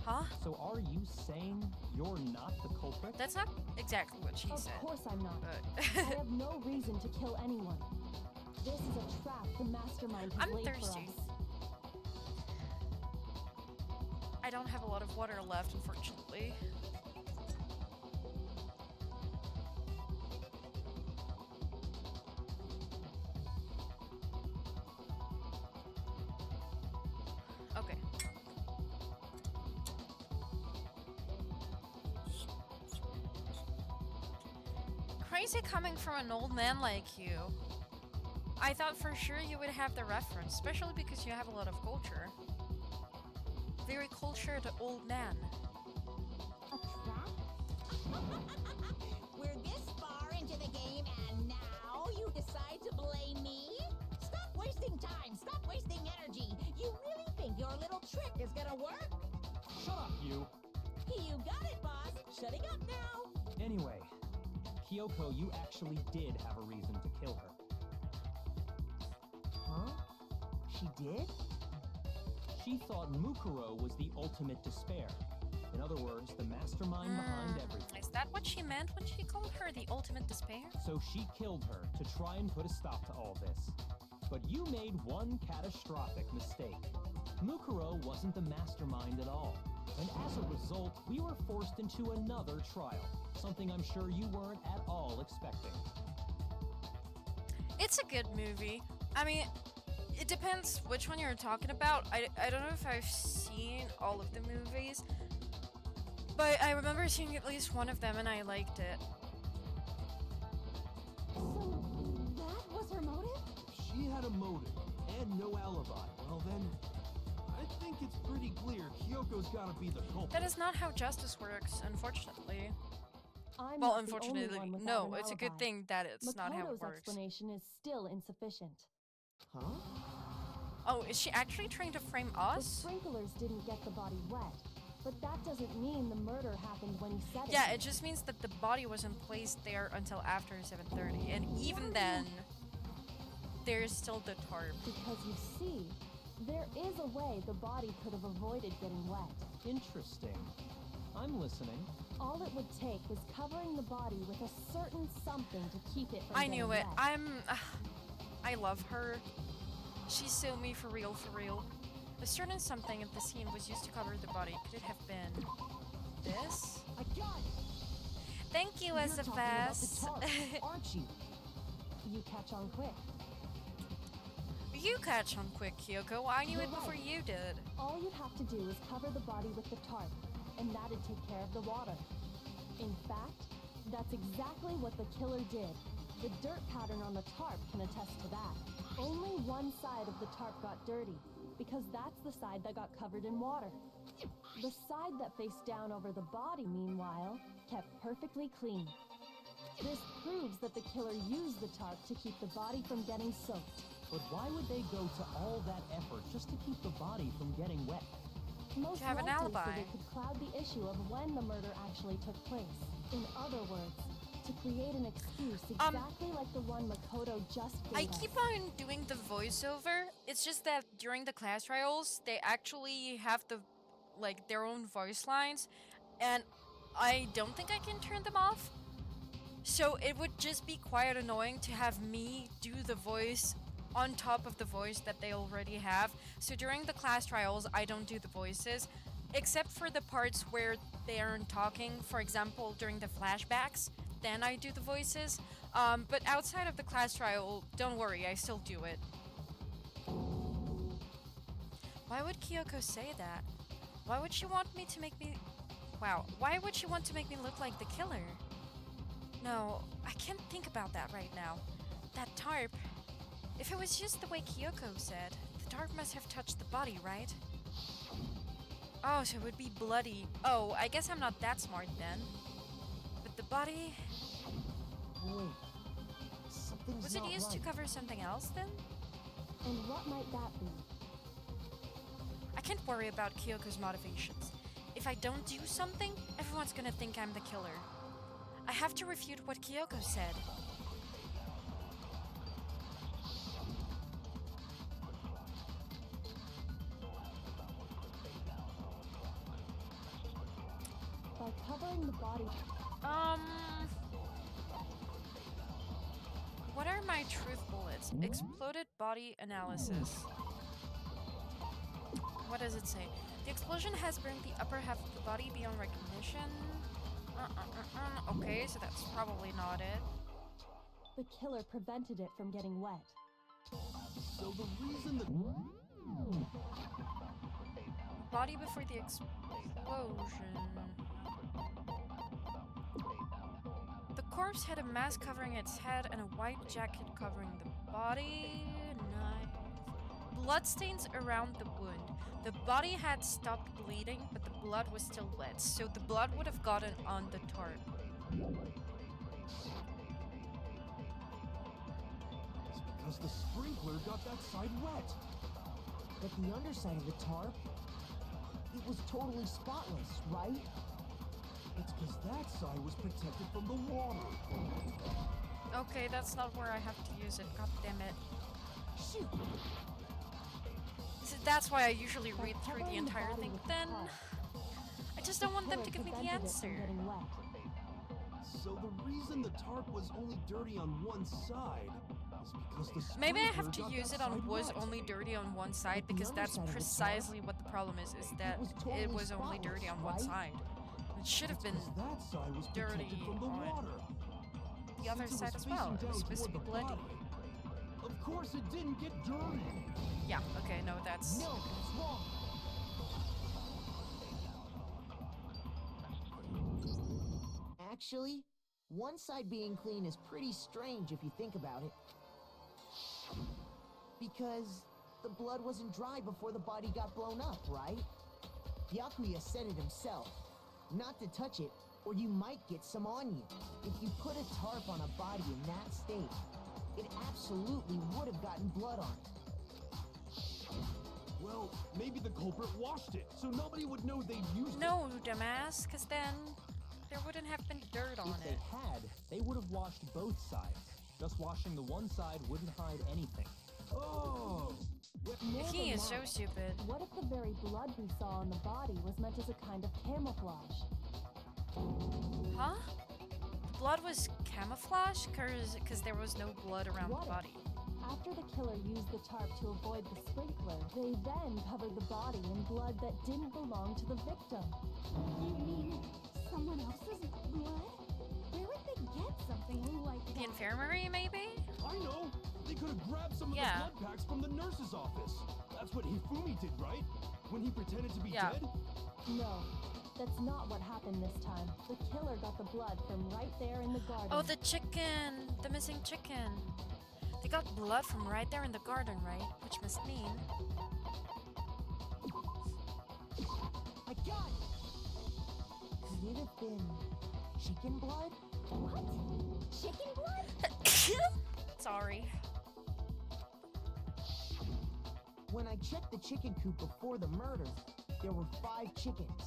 Huh? So are you saying you're not the culprit? That's not exactly what she said. Of course I'm not. But I have no reason to kill anyone. This is a trap the mastermind has I'm laid thirsty. for us. I don't have a lot of water left, unfortunately. Okay. Crazy coming from an old man like you. I thought for sure you would have the reference, especially because you have a lot of culture. Very cultured old man. A trap? We're this far into the game and now you decide to blame me? Stop wasting time! Stop wasting energy! You really think your little trick is gonna work? Shut up, you! You got it, boss! Shutting up now! Anyway, Kyoko, you actually did have a reason to kill her. Huh? She did? She thought Mukuro was the ultimate despair. In other words, the mastermind behind everything. Is that what she meant when she called her the ultimate despair? So she killed her to try and put a stop to all this. But you made one catastrophic mistake. Mukuro wasn't the mastermind at all. And as a result, we were forced into another trial. Something I'm sure you weren't at all expecting. It's a good movie. I mean, it depends which one you're talking about. I don't know if I've seen all of the movies, but I remember seeing at least one of them and I liked it. So, that was her motive? If she had a motive and no alibi, well then, I think it's pretty clear Kyoko's gotta be the culprit. That is not how justice works, unfortunately. I'm Well, not the only unfortunately, one without no, an it's a good alibi. thing that it's not how it Makoto's works. explanation is still insufficient. Huh? Oh, is she actually trying to frame The us? sprinklers didn't get the body wet, but that doesn't mean the murder happened when he said it. Yeah, it just means that the body wasn't placed there until after 7:30, and even then, there's still the tarp. Because you see, there is a way the body could have avoided getting wet. Interesting. I'm listening. All it would take was covering the body with a certain something to keep it from I getting knew it. wet. I love her. She's so me for real, for real. A certain something of the scene was used to cover the body. Could it have been this? I got it! Thank you, You're talking about the SFS. tarp, aren't you? You catch on quick. You catch on quick, Kyoko. I knew You're it before right. you did. All you'd have to do is cover the body with the tarp, and that'd take care of the water. In fact, that's exactly what the killer did. The dirt pattern on the tarp can attest to that. Only one side of the tarp got dirty, because that's the side that got covered in water. The side that faced down over the body, meanwhile, kept perfectly clean. This proves that the killer used the tarp to keep the body from getting soaked. But why would they go to all that effort just to keep the body from getting wet? Most To have an likely alibi. so they could cloud the issue of when the murder actually took place. In other words, to create an excuse exactly like the one Makoto just gave I us. keep on doing the voiceover. It's just that during the class trials, they actually have their own voice lines, and I don't think I can turn them off. So it would just be quite annoying to have me do the voice on top of the voice that they already have. So during the class trials, I don't do the voices, except for the parts where they aren't talking. For example, during the flashbacks, then I do the voices. But outside of the class trial, don't worry, I still do it. Why would Kyoko say that? Why would she want me to make me... Wow, why would she want to make me look like the killer? No, I can't think about that right now. That tarp... If it was just the way Kyoko said, the tarp must have touched the body, right? Oh, so it would be bloody. Oh, I guess I'm not that smart then. But the body... Wait. Something's Was it not used to right. cover something else then? And what might that be? I can't worry about Kyoko's motivations. If I don't do something, everyone's gonna think I'm the killer. I have to refute what Kyoko said. By covering the body... What are my truth bullets? Exploded body analysis. What does it say? The explosion has burned the upper half of the body beyond recognition. Okay, so that's probably not it. The killer prevented it from getting wet. So the reason that... Body before the explosion. The corpse had a mask covering its head and a white jacket covering the body. Nice. Bloodstains around the wound. The body had stopped bleeding, but the blood was still wet, so the blood would have gotten on the tarp. It's because the sprinkler got that side wet. But the underside of the tarp, it was totally spotless, right? It's because that side was protected from the water. Okay, that's not where I have to use it. God damn it. Shoot! So that's why I usually read through the entire thing, but then I just don't want them to give me the answer. So the reason the tarp was only dirty on one side is because the Maybe I sprinkler have to got use that it on side was wet. only dirty on one side, But the because that's underside of the precisely what the problem is that totally it was only dirty on one spotless, side. It should have been It's 'cause that side was protected dirty from the on water. the other Since it side was as well. facing It was down supposed to be toward the bloody. body. Of course it didn't get dirty. Yeah, okay, no, that's... No, that's wrong. Actually, one side being clean is pretty strange if you think about it. Because the blood wasn't dry before the body got blown up, right? Byakuya said it himself. Not to touch it, or you might get some on you. If you put a tarp on a body in that state, it absolutely would have gotten blood on it. Well, maybe the culprit washed it, so nobody would know they used it. No, dumbass, because then there wouldn't have been dirt on If they it. had, they would have washed both sides. Just washing the one side wouldn't hide anything. Oh! More He than is so that, stupid. what if the very blood we saw on the body was meant as a kind of camouflage? Huh? The blood was camouflage? Because there was no blood around What the if, body. after the killer used the tarp to avoid the sprinkler, they then covered the body in blood that didn't belong to the victim? You mean someone else's blood? Where would they get something like The that? infirmary, maybe? I know! They could have grabbed some of Yeah. the blood packs from the nurse's office. That's what Hifumi did, right? When he pretended to be Yeah. dead? No, that's not what happened this time. The killer got the blood from right there in the garden. Oh, the chicken! The missing chicken. They got blood from right there in the garden, right? Which must mean... I got it! Could it have been chicken blood? What? Chicken blood? Sorry. When I checked the chicken coop before the murder, there were 5 chickens.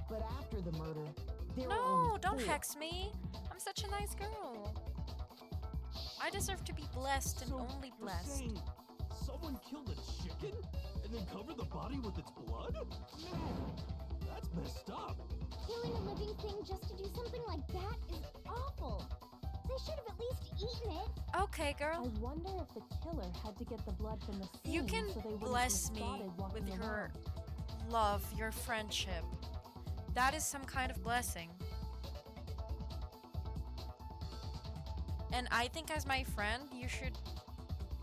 But after the murder, there were No, only don't 4. hex me. I'm such a nice girl. I deserve to be blessed and So only you're blessed. saying someone killed a chicken and then covered the body with its blood? Man, that's messed up. Killing a living thing just to do something like that is awful. They should have at least eaten it. Okay, I girl. wonder if the killer had to get the blood from the scene You can so they wouldn't bless be me spotted walking with your around. love, your friendship. That is some kind of blessing. And I think as my friend, you should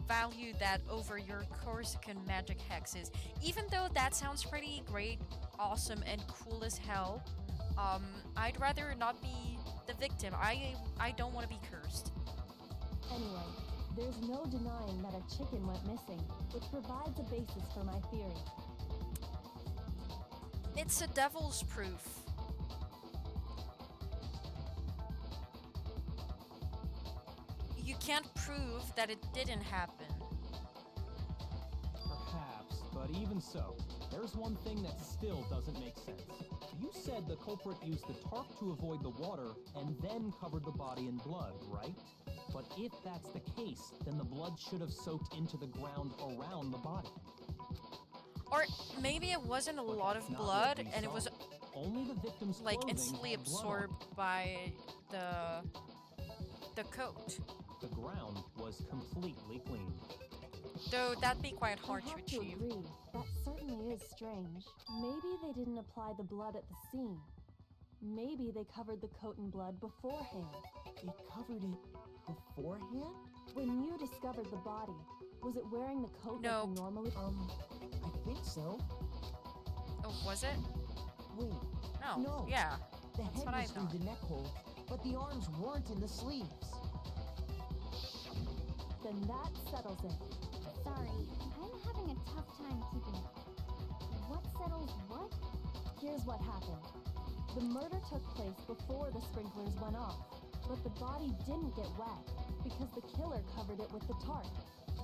value that over your Corsican magic hexes. Even though that sounds pretty great, awesome, and cool as hell, I'd rather not be the victim. I don't want to be cursed. Anyway, there's no denying that a chicken went missing, which provides a basis for my theory. It's a devil's proof. You can't prove that it didn't happen. Even so, there's one thing that still doesn't make sense. You said the culprit used the tarp to avoid the water and then covered the body in blood, right? But if that's the case, then the blood should have soaked into the ground around the body. Or maybe it wasn't a But lot that's of not what blood we and it saw. was Only the victim's like clothing instantly had blood on it. absorbed by the coat. The ground was completely clean. Though that'd be quite hard I to have to achieve. agree. That certainly is strange. Maybe they didn't apply the blood at the scene. Maybe they covered the coat in blood beforehand. They covered it beforehand? When you discovered the body, was it wearing the coat like Nope. you normally? I think so. Oh, was it? Wait, No. No. Yeah. the That's head what I was through thought. the neck hole, but the arms weren't in the sleeves. Then that settles it. Sorry, I'm having a tough time keeping up. What settles what? Here's what happened. The murder took place before the sprinklers went off, but the body didn't get wet because the killer covered it with the tarp.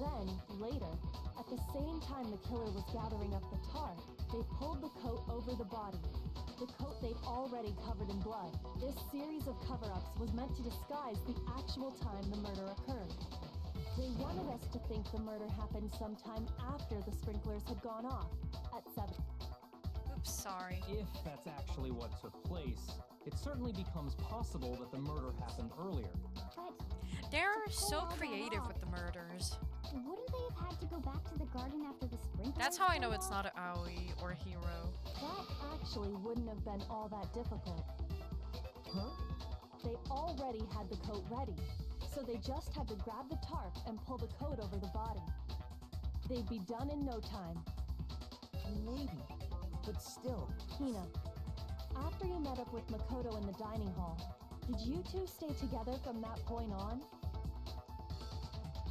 Then, later, at the same time the killer was gathering up the tarp, they pulled the coat over the body. The coat they'd already covered in blood. This series of cover-ups was meant to disguise the actual time the murder occurred. They wanted us to think the murder happened sometime after the sprinklers had gone off, at 7. Oops, sorry. If that's actually what took place, it certainly becomes possible that the murder happened earlier. But They're To so pull all that creative off. with the murders. wouldn't they have had to go back to the garden after the sprinklers? That's how I know went it's off? not an Aoi or a hero. That actually wouldn't have been all that difficult. Huh? They already had the coat ready, so they just had to grab the tarp and pull the coat over the body. They'd be done in no time. Maybe. But still. Hina, after you met up with Makoto in the dining hall, did you two stay together from that point on?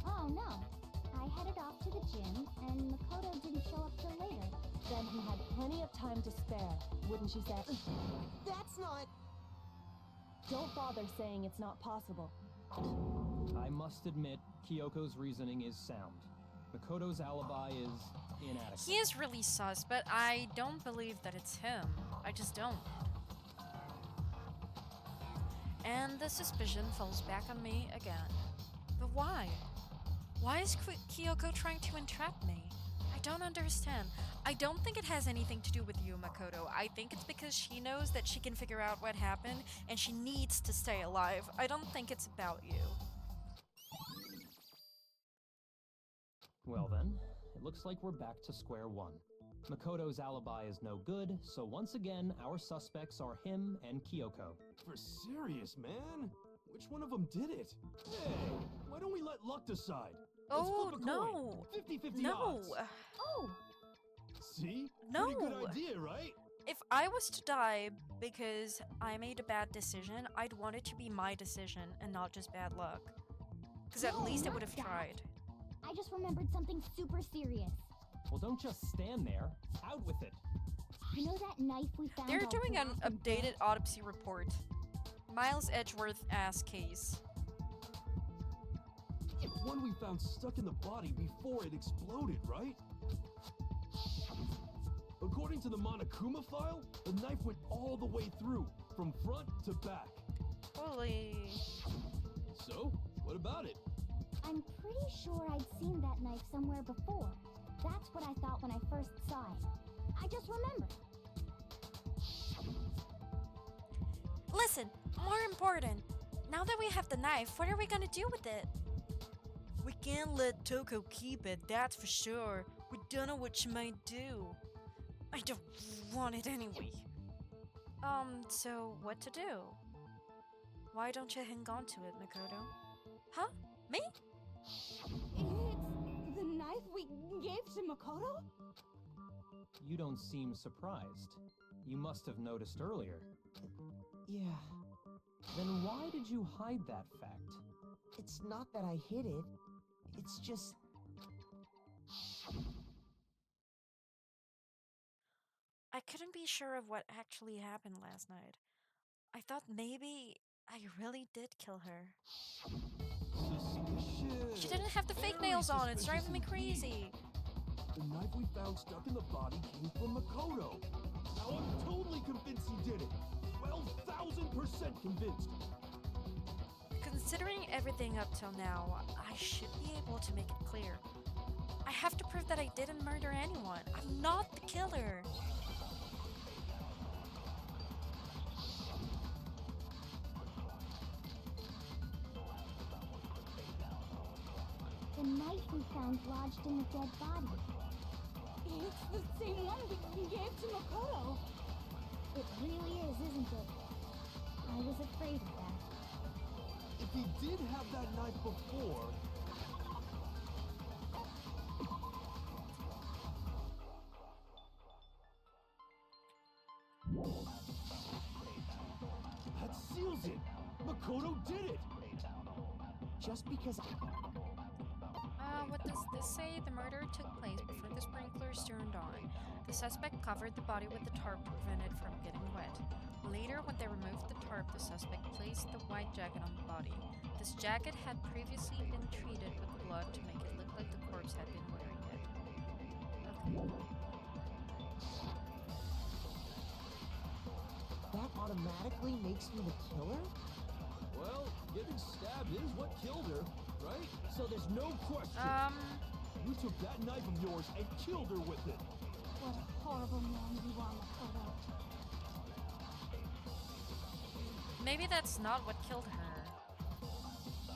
Oh no. I headed off to the gym, and Makoto didn't show up till later. Then he had plenty of time to spare, wouldn't you say? That's not. Don't bother saying it's not possible. I must admit, Kyoko's reasoning is sound. Makoto's alibi is inadequate. He is really sus, but I don't believe that it's him. I just don't. And the suspicion falls back on me again. But why? Why is Kyoko trying to entrap me? I don't understand. I don't think it has anything to do with you, Makoto. I think it's because she knows that she can figure out what happened and she needs to stay alive. I don't think it's about you. Well then, it looks like we're back to square one. Makoto's alibi is no good, so once again, our suspects are him and Kyoko. For serious, man? Which one of them did it? Hey, why don't we let luck decide? Let's Oh, flip a no. coin. 50-50 No. odds. Oh, See? No. Pretty good idea, right? If I was to die because I made a bad decision, I'd want it to be my decision and not just bad luck. Because at No, least I not would have that. tried. I just remembered something super serious. Well, don't just stand there. Out with it. You know that knife we found? They're all doing an black and updated red? autopsy report. Miles Edgeworth ass case. The one we found stuck in the body before it exploded, right? According to the Monokuma file, the knife went all the way through, from front to back. Holy. So, what about it? I'm pretty sure I'd seen that knife somewhere before. That's what I thought when I first saw it. I just remembered. Listen, more important. Now that we have the knife, what are we gonna do with it? We can't let Toko keep it, that's for sure. We don't know what she might do. I don't want it anyway. So what to do? Why don't you hang on to it, Makoto? Huh? Me? It's the knife we gave to Makoto? You don't seem surprised. You must have noticed earlier. Yeah. Then why did you hide that fact? It's not that I hid it. It's just. I couldn't be sure of what actually happened last night. I thought maybe I really did kill her. Suspicious. She didn't have the fake Very nails on, it's driving me suspicious indeed. crazy. The knife we found stuck in the body came from Makoto. Now I'm totally convinced he did it. 12,000% convinced. Considering everything up till now, I should be able to make it clear. I have to prove that I didn't murder anyone. I'm not the killer. The knife we found lodged in the dead body. It's the same one we gave to Makoto. It really is, isn't it? I was afraid of that. If he did have that knife before... That seals it! Makoto did it! Just because What does this say? The murder took place before the sprinklers turned on. The suspect covered the body with the tarp to prevent it from getting wet. Later, when they removed the tarp, the suspect placed the white jacket on the body. This jacket had previously been treated with blood to make it look like the corpse had been wearing it. Okay. that automatically makes me the killer? Well, getting stabbed is what killed her, right? So there's no question. You took that knife of yours and killed her with it. What a horrible man you are, Makoto. Maybe that's not what killed her.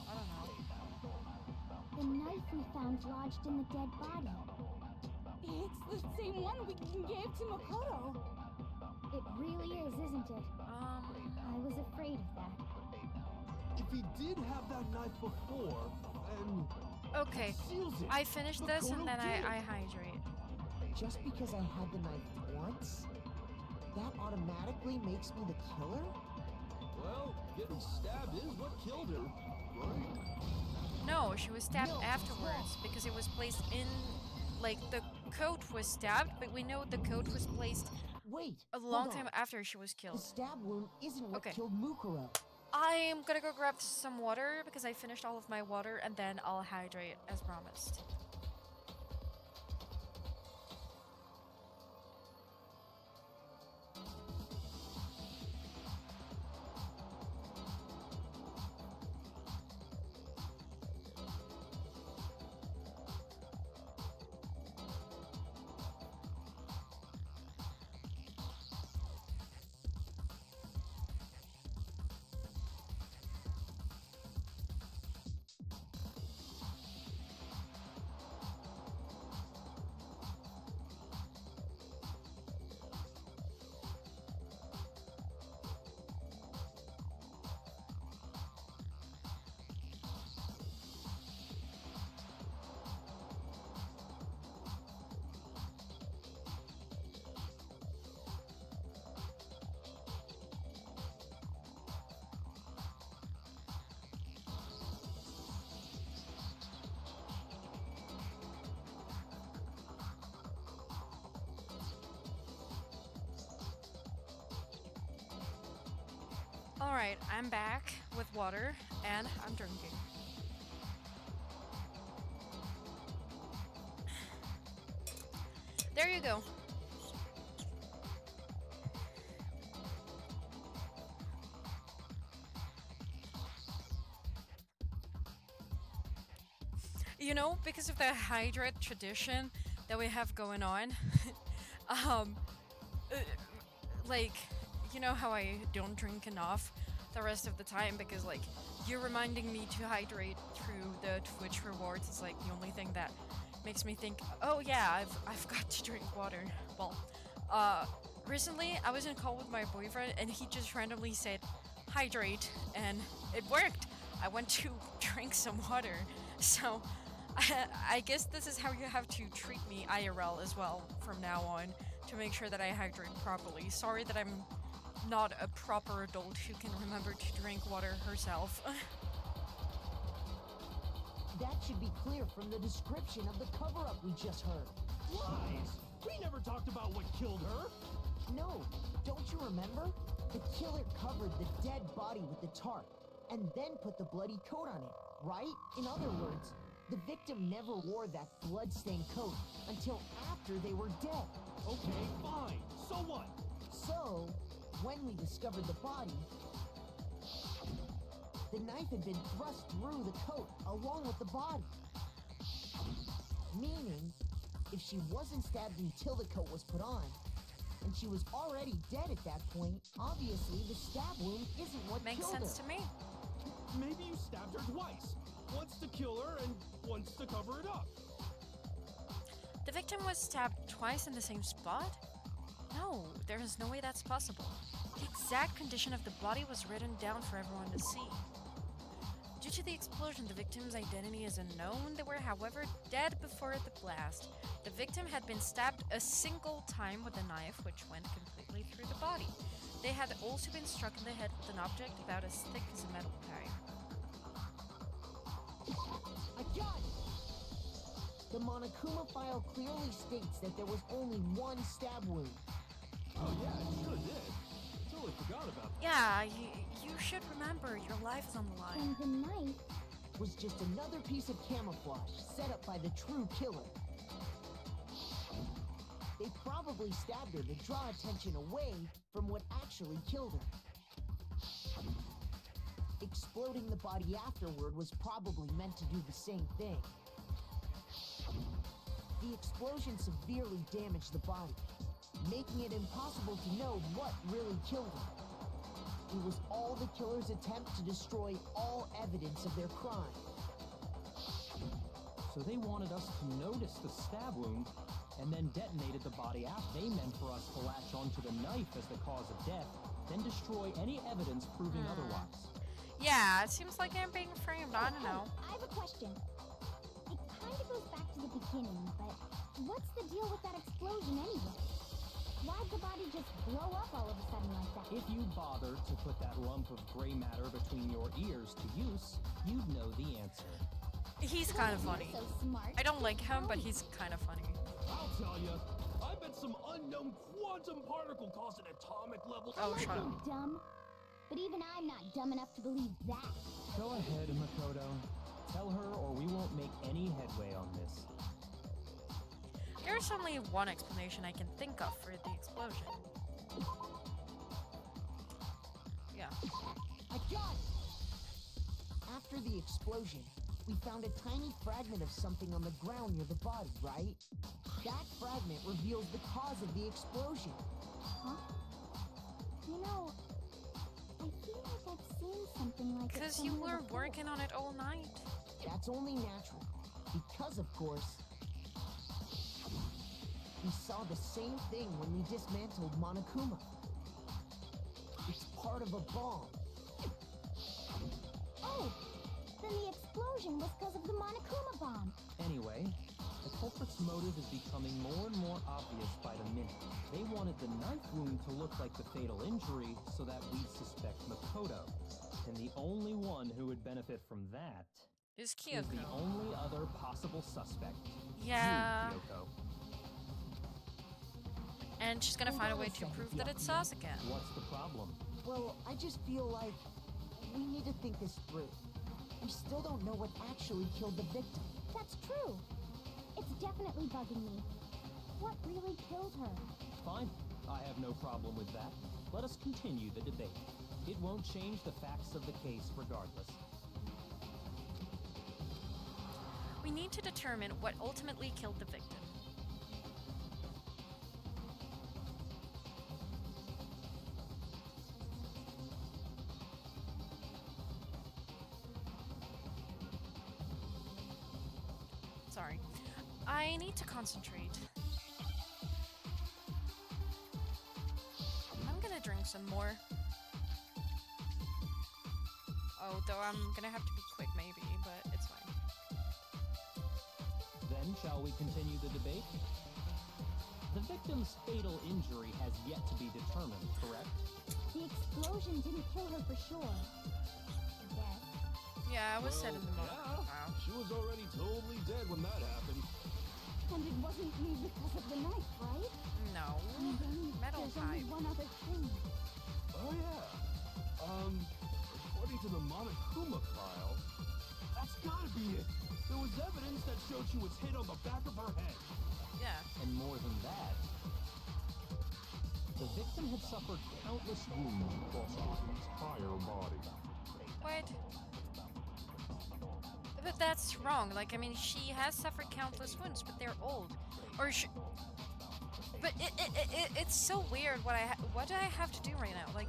I don't know. The knife we found lodged in the dead body. It's the same one we gave to Makoto. It really is, isn't it? I was afraid of that. If he did have that knife before, and Okay, seals it. I finished this and Makoto then did it. I hydrate. Just because I had the knife once, that automatically makes me the killer? Well, getting stabbed is what killed her, right? No, she was stabbed No, she's afterwards because it was placed in, like, the coat was stabbed, but we know the coat was placed Wait, a hold long on. time after she was The killed. stab wound isn't what Okay. killed Mukuro. I'm gonna go grab some water because I finished all of my water and then I'll hydrate as promised. Alright, I'm back with water and I'm drinking. There you go. You know, because of the hydrate tradition that we have going on, like, you know how I don't drink enough the rest of the time because, like, you're reminding me to hydrate through the Twitch rewards is, like, the only thing that makes me think, oh yeah, I've got to drink water. Well, recently I was in a call with my boyfriend and he just randomly said, hydrate, and it worked. I went to drink some water, so I guess this is how you have to treat me IRL as well from now on to make sure that I hydrate properly. Sorry that I'm not a proper adult who can remember to drink water herself. That should be clear from the description of the cover-up we just heard. Lies! We never talked about what killed her! No, don't you remember? The killer covered the dead body with the tarp, and then put the bloody coat on it, right? In other words, The victim never wore that blood-stained coat until after they were dead. Okay, fine. So what? So, when we discovered the body, the knife had been thrust through the coat along with the body. Meaning, if she wasn't stabbed until the coat was put on, and she was already dead at that point, obviously the stab wound isn't what Makes killed sense her. to me. Maybe you stabbed her twice. Once to kill her and once to cover it up. The victim was stabbed twice in the same spot? No, there is no way that's possible. The exact condition of the body was written down for everyone to see. Due to the explosion, the victim's identity is unknown. They were, however, dead before the blast. The victim had been stabbed a single time with a knife, which went completely through the body. They had also been struck in the head with an object about as thick as a metal pipe. I got it! The Monokuma file clearly states that there was only one stab wound. Oh yeah, it sure did. Totally forgot about that. Yeah, you should remember, your life is on the line. And the knife. Was just another piece of camouflage set up by the true killer. They probably stabbed her to draw attention away from what actually killed her. Exploding the body afterward was probably meant to do the same thing. The explosion severely damaged the body, making it impossible to know what really killed her. It was all the killer's attempt to destroy all evidence of their crime. So they wanted us to notice the stab wound and then detonated the body after. They meant for us to latch onto the knife as the cause of death, then destroy any evidence proving otherwise. Yeah, it seems like I'm being framed, I don't know. I have a question. It kind of goes back to the beginning, but what's the deal with that explosion anyway? Why'd the body just blow up all of a sudden like that? If you bothered to put that lump of gray matter between your ears to use, you'd know the answer. He's kind of funny. So smart. I don't like him, but he's kind of funny. I'll tell you. I bet some unknown quantum particle caused an atomic level. Oh, Am I shut so up. dumb? But even I'm not dumb enough to believe that. Go ahead, Makoto. Tell her or we won't make any headway on this. There's only one explanation I can think of for the explosion. Yeah. I got it! After the explosion, we found a tiny fragment of something on the ground near the body, right? That fragment reveals the cause of the explosion. Huh? You know, I feel like I've seen something like it Because you somewhere were before. working on it all night. That's only natural. Because, of course, we saw the same thing when we dismantled Monokuma. It's part of a bomb. Oh! Then the explosion was because of the Monokuma bomb. Anyway, the culprit's motive is becoming more and more obvious by the minute. They wanted the knife wound to look like the fatal injury so that we'd suspect Makoto. And the only one who would benefit from that Is is Kyoko. the only other possible suspect. Yeah. You, Kyoko. And she's gonna Hold find a on way a to second, prove that it's Byakuya. us again. What's the problem? Well, I just feel like we need to think this through. We still don't know what actually killed the victim. That's true. It's definitely bugging me. What really killed her? Fine. I have no problem with that. Let us continue the debate. It won't change the facts of the case regardless. We need to determine what ultimately killed the victim. Sorry. I need to concentrate. I'm gonna drink some more. Oh, though I'm gonna have to be quick maybe, but it's fine. Then, shall we continue the debate? The victim's fatal injury has yet to be determined, correct? The explosion didn't kill her for sure. I guess. Yeah, I was set in the moment. Yeah. Wow. She was already totally dead when that happened. And it wasn't me because of the knife, right? No. And then Metal there's only pipe. one other thing. Oh yeah. According to the Monokuma file, that's gotta be it. There was evidence that showed she was hit on the back of her head. Yeah. And more than that, the victim had suffered countless wounds across her entire body. What? But that's wrong. Like, I mean, she has suffered countless wounds, but they're old. Or but it's so weird what do I have to do right now? Like,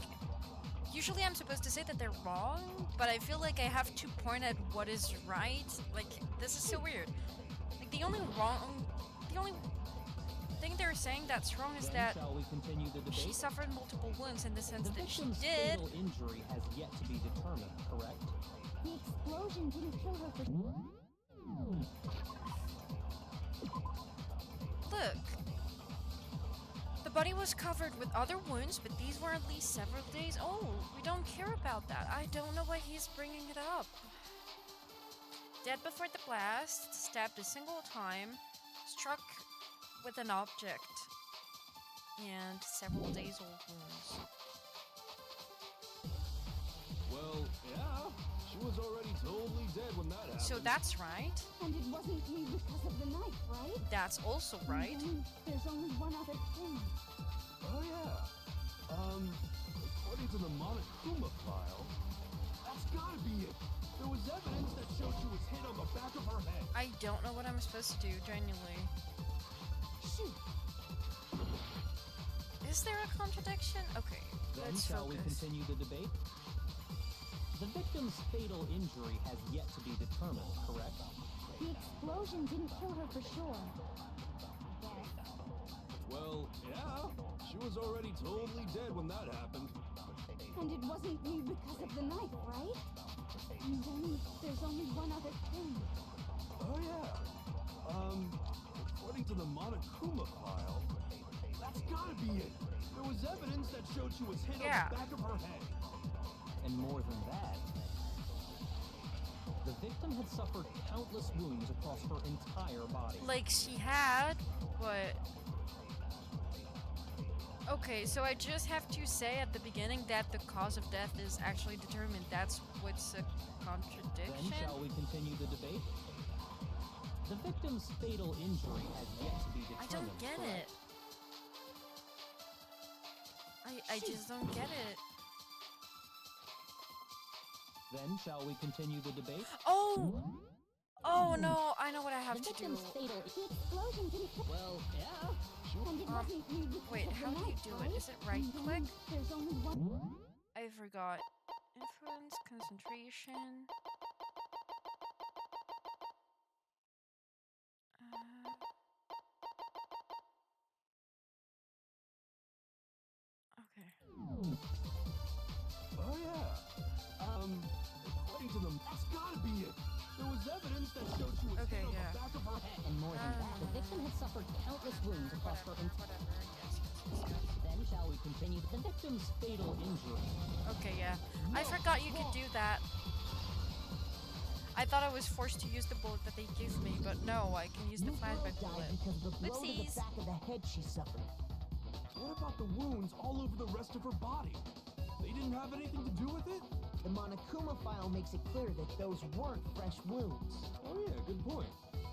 usually I'm supposed to say that they're wrong, but I feel like I have to point at what is right. Like, this is so weird. Like, the only thing they're saying that's wrong is that Shall we continue the debate? she suffered multiple wounds in the sense The that she victim's did. fatal injury has yet to be determined, correct? The explosion didn't kill her for... Look. The body was covered with other wounds, but these were at least several days old. We don't care about that. I don't know why he's bringing it up. Dead before the blast, stabbed a single time, struck with an object, and several days old wounds. Well, yeah. She was already totally dead when that happened. So that's right. And it wasn't me because of the knife, right? That's also right. And then there's only one other thing. Oh, yeah. According to the Monokuma file, that's gotta be it. There was evidence that showed she was hit on the back of her head. I don't know what I'm supposed to do, genuinely. Shoot. Is there a contradiction? Okay, Then let's shall we focus. continue the debate? The victim's fatal injury has yet to be determined, correct? The explosion didn't kill her for sure. Well, yeah. She was already totally dead when that happened. And it wasn't me because of the knife, right? And then there's only one other thing. Oh, yeah. According to the Monokuma file, that's gotta be it. There was evidence that showed she was hit on the back of her head. And more than that, the victim had suffered countless wounds across her entire body. Like she had, but... Okay, so I just have to say at the beginning that the cause of death is actually determined. That's what's a contradiction? Then shall we continue the debate? The victim's fatal injury has yet to be determined. I don't get it. I just don't get it. Then shall we continue the debate? Oh! Oh no, I know what I have to do. The explosion didn't kill... Well, yeah. And it wasn't me because Wait, of the how do you knife, do right? it? Is it right And then click? There's only one... I forgot. Influence, concentration. Okay. Oh, yeah. According to them, that's gotta be it. There was evidence that showed she was Okay, hit on yeah. the back of her head. And more than that, the victim had suffered countless wounds across her entire... Whatever, yes. Then shall we continue the victim's fatal injury? Okay, yeah. I forgot you could do that. I thought I was forced to use the bullet that they give me, but no, I can use the flashback died bullet. because of the blow to the Whoopsies. back of the head she suffered. What about the wounds all over the rest of her body? They didn't have anything to do with it? The Monokuma file makes it clear that those weren't fresh wounds. Oh yeah, good point.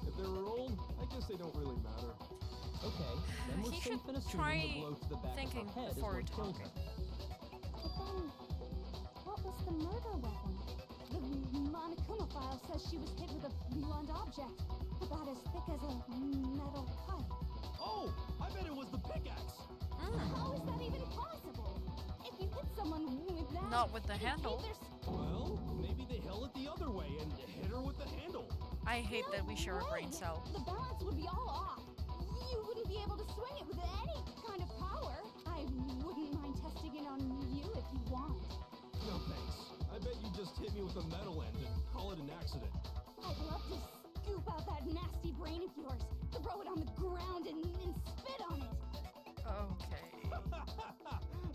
If they were old, I guess they don't really matter. Okay, then we're He safe should in assuming try the blow to the back thinking of her head is before what killed talking. her. But then, what was the murder weapon? The Monokuma file says she was hit with a blunt object, about as thick as a metal pipe. Oh, I bet it was the pickaxe. How is that even possible? If you hit someone with that... Not with the in handle. case Well, maybe they held it the other way and hit her with the handle. I hate that we share a No brain way. cell. The balance would be all off. You wouldn't be able to swing it with any kind of power. I wouldn't mind testing it on you if you want. No thanks. I bet you just hit me with a metal end and call it an accident. I'd love to scoop out that nasty brain of yours, throw it on the ground and spit on it. Okay.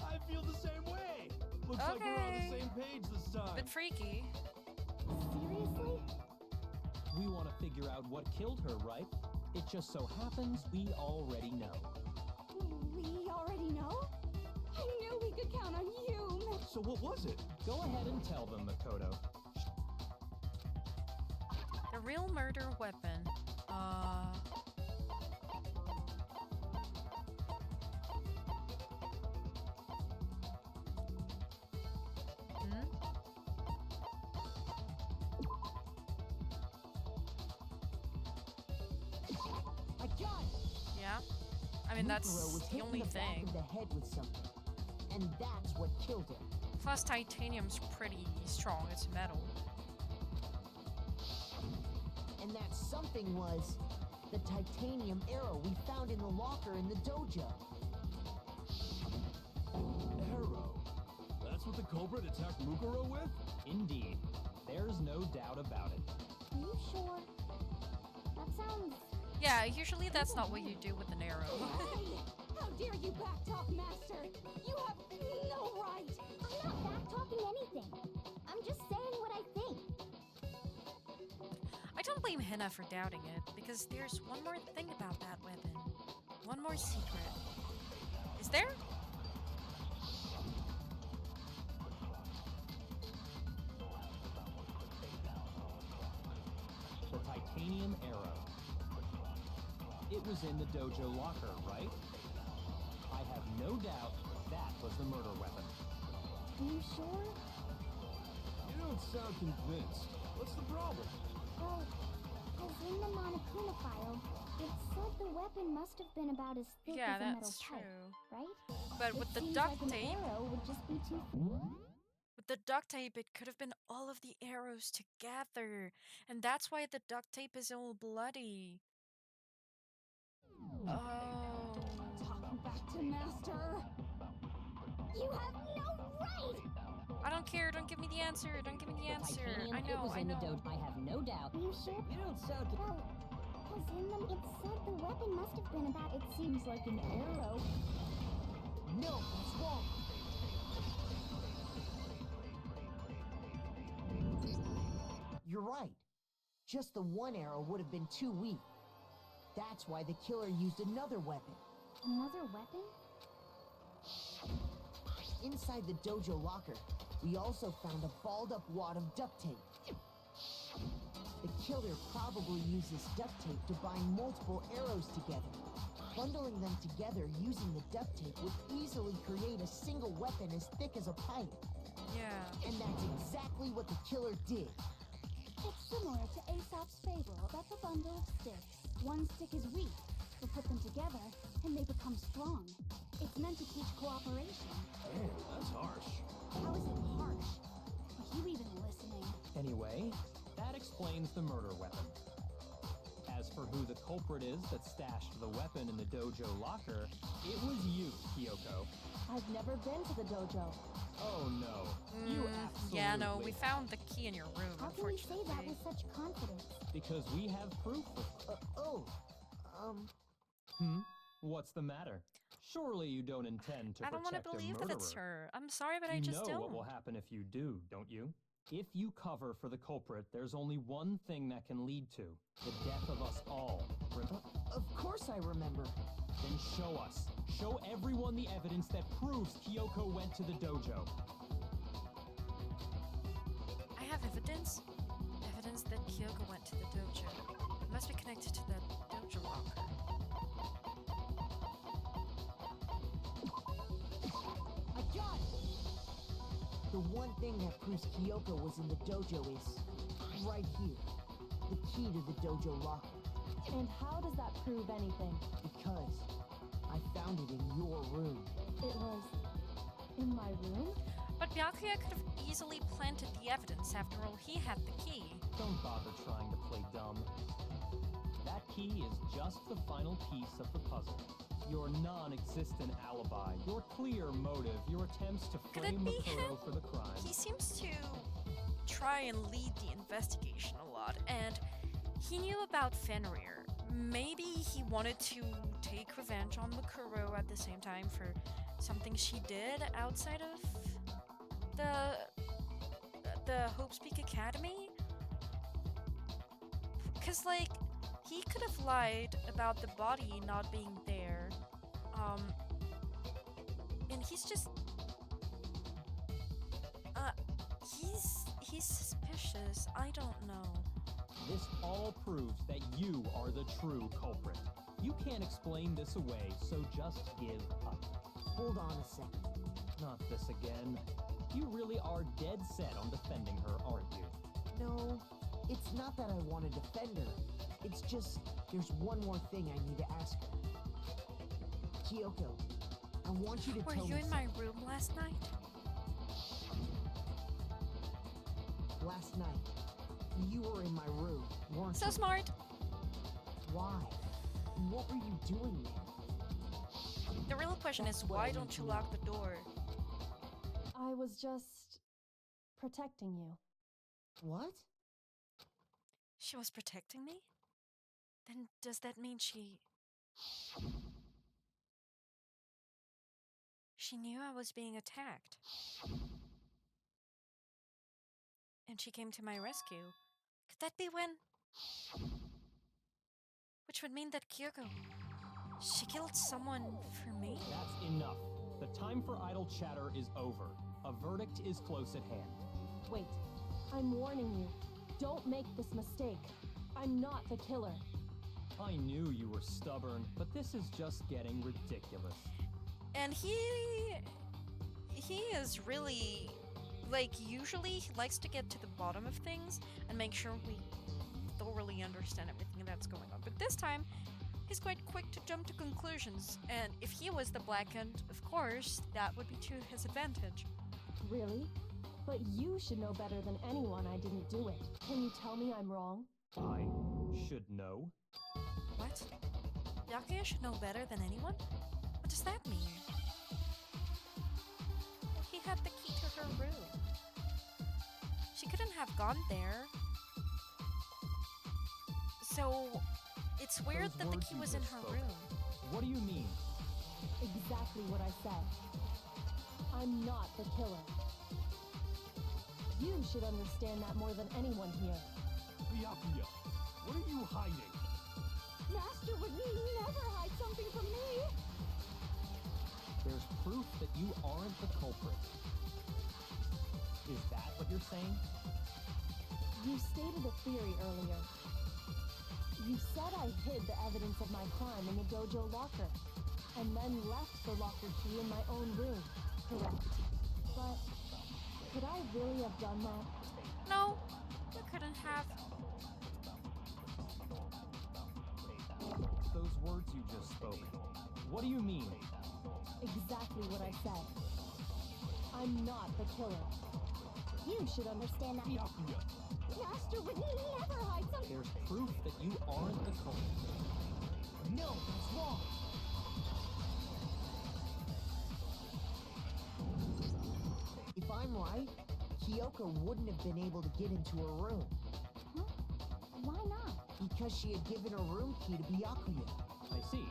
I feel the same way. Looks like we're on the same page this time. Bit freaky. Seriously? We want to figure out what killed her, right? It just so happens we already know. We already know? I knew we could count on you, So what was it? Go ahead and tell them, Makoto. The real murder weapon. I got it! Yeah? I mean, that's Mukuro was the hit only in the back thing. of the head with something, and that's what killed him. Plus, titanium's pretty strong. It's metal. And that something was the titanium arrow we found in the locker in the dojo. Arrow. That's what the culprit attacked Mukuro with? Indeed. There's no doubt about it. Are you sure? That sounds... Yeah, usually that's not what you do with an arrow. Hey! How dare you backtalk, Master? You have no right! I'm not back-talking anything. I'm just saying what I think. I don't blame Hina for doubting it, because there's one more thing about that weapon. One more secret. Is there? The titanium arrow. It was in the dojo locker, right? I have no doubt that was the murder weapon. Are you sure? You don't sound convinced. What's the problem? Well, because in the Monokuma file, it said the weapon must have been about as thick Yeah, as a metal that's pipe, true. right? But with It the seems duct like tape, an arrow would just be too... with the duct tape, it could have been all of the arrows together, and that's why the duct tape is all bloody. Oh. Talk back to Master! You have no right! I don't care. Don't give me the answer. Don't give me the answer. I know. I know. I have no doubt. Are you sure? You don't sound... Well, because in them it said the weapon must have been about... It seems like an arrow. No, that's wrong. You're right. Just the one arrow would have been too weak. That's why the killer used another weapon. Another weapon? Inside the dojo locker, we also found a balled-up wad of duct tape. The killer probably used this duct tape to bind multiple arrows together. Bundling them together using the duct tape would easily create a single weapon as thick as a pipe. Yeah. And that's exactly what the killer did. It's similar to Aesop's fable about the bundle of sticks. One stick is weak, but put them together, and they become strong. It's meant to teach cooperation. Man, that's harsh. How is it harsh? Are you even listening? Anyway, that explains the murder weapon. As for who the culprit is that stashed the weapon in the dojo locker, it was you, Kyoko. I've never been to the dojo. Oh no, you absolutely... Yeah, no, we found the key in your room, How can you say unfortunately. that with such confidence? Because we have proof of... What's the matter? Surely you don't intend to I don't want to protect a believe that murderer. it's her. I'm sorry, but I You just know don't. what will happen if you do, don't you? If you cover for the culprit, there's only one thing that can lead to the death of us all. Of course I remember. Then show us. Show everyone the evidence that proves Kyoko went to the dojo. I have evidence. Evidence that Kyoko went to the dojo. It must be connected to the dojo locker. I got it! The one thing that proves Kyoko was in the dojo is right here. The key to the dojo locker. And how does that prove anything? Because I found it in your room. It was in my room? But Byakuya could have easily planted the evidence. After all, he had the key. Don't bother trying to play dumb. That key is just the final piece of the puzzle. Your non-existent alibi, your clear motive, your attempts to Could it frame be Makuro him? for the crime. He seems to try and lead the investigation a lot, and he knew about Fenrir. Maybe he wanted to take revenge on Makuro at the same time for something she did outside of the Hope's Peak Academy? Because, like, he could have lied about the body not being there. And he's just... he's suspicious. I don't know. This all proves that you are the true culprit. You can't explain this away, so just give up. Hold on a second. Not this again. You really are dead set on defending her, aren't you? No, it's not that I want to defend her. It's just, there's one more thing I need to ask her. Kyoko, I want you to Were tell you me in my room last night? Last night, you were in my room, weren't So you? smart. Why? What were you doing there? The real question is, That's what I why need don't to you know. lock the door? I was just protecting you. What? She was protecting me? Then does that mean she knew I was being attacked? And she came to my rescue? Could that be when? Which would mean that Kyoko, she killed someone for me? That's enough. The time for idle chatter is over. A verdict is close at hand. Wait, I'm warning you. Don't make this mistake. I'm not the killer. I knew you were stubborn, but this is just getting ridiculous. And he is really, like, usually he likes to get to the bottom of things and make sure we thoroughly understand everything that's going on. But this time, he's quite quick to jump to conclusions. And if he was the black end, of course, that would be to his advantage. Really? But you should know better than anyone I didn't do it. Can you tell me I'm wrong? I should know. What? Byakuya should know better than anyone? What does that mean? Well, he had the key to her room. She couldn't have gone there. So, it's weird Those that the words key you was in just her spoke. room. What do you mean? Exactly what I said. I'm not the killer. You should understand that more than anyone here. Byakuya, what are you hiding? Master would never hide something from me. There's proof that you aren't the culprit. Is that what you're saying? You stated a theory earlier. You said I hid the evidence of my crime in the dojo locker, and then left the locker key in my own room, correct? But could I really have done that? No, you couldn't have. Those words you just spoke. What do you mean? Exactly what I said. I'm not the killer. You should understand that. Byakuya, Master would never hide something. There's proof that you aren't the culprit. No, that's wrong. If I'm right, Kyoko wouldn't have been able to get into her room Huh? Why not? because she had given her room key to Byakuya. I see.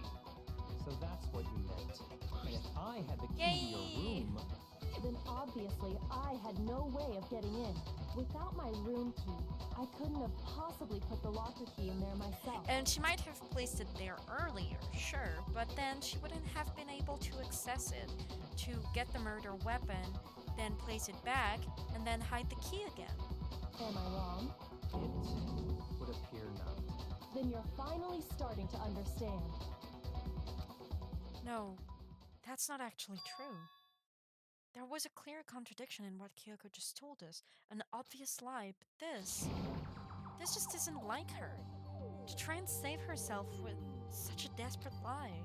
So that's what you meant. And if I had the key to Yay! your room, Then obviously I had no way of getting in. Without my room key, I couldn't have possibly put the locker key in there myself. And she might have placed it there earlier, sure, but then she wouldn't have been able to access it, to get the murder weapon, then place it back, and then hide the key again. Am I wrong? it would appear not. Then you're finally starting to understand. No, that's not actually true. There was a clear contradiction in what Kyoko just told us, an obvious lie, but this just isn't like her. To try and save herself with such a desperate lie.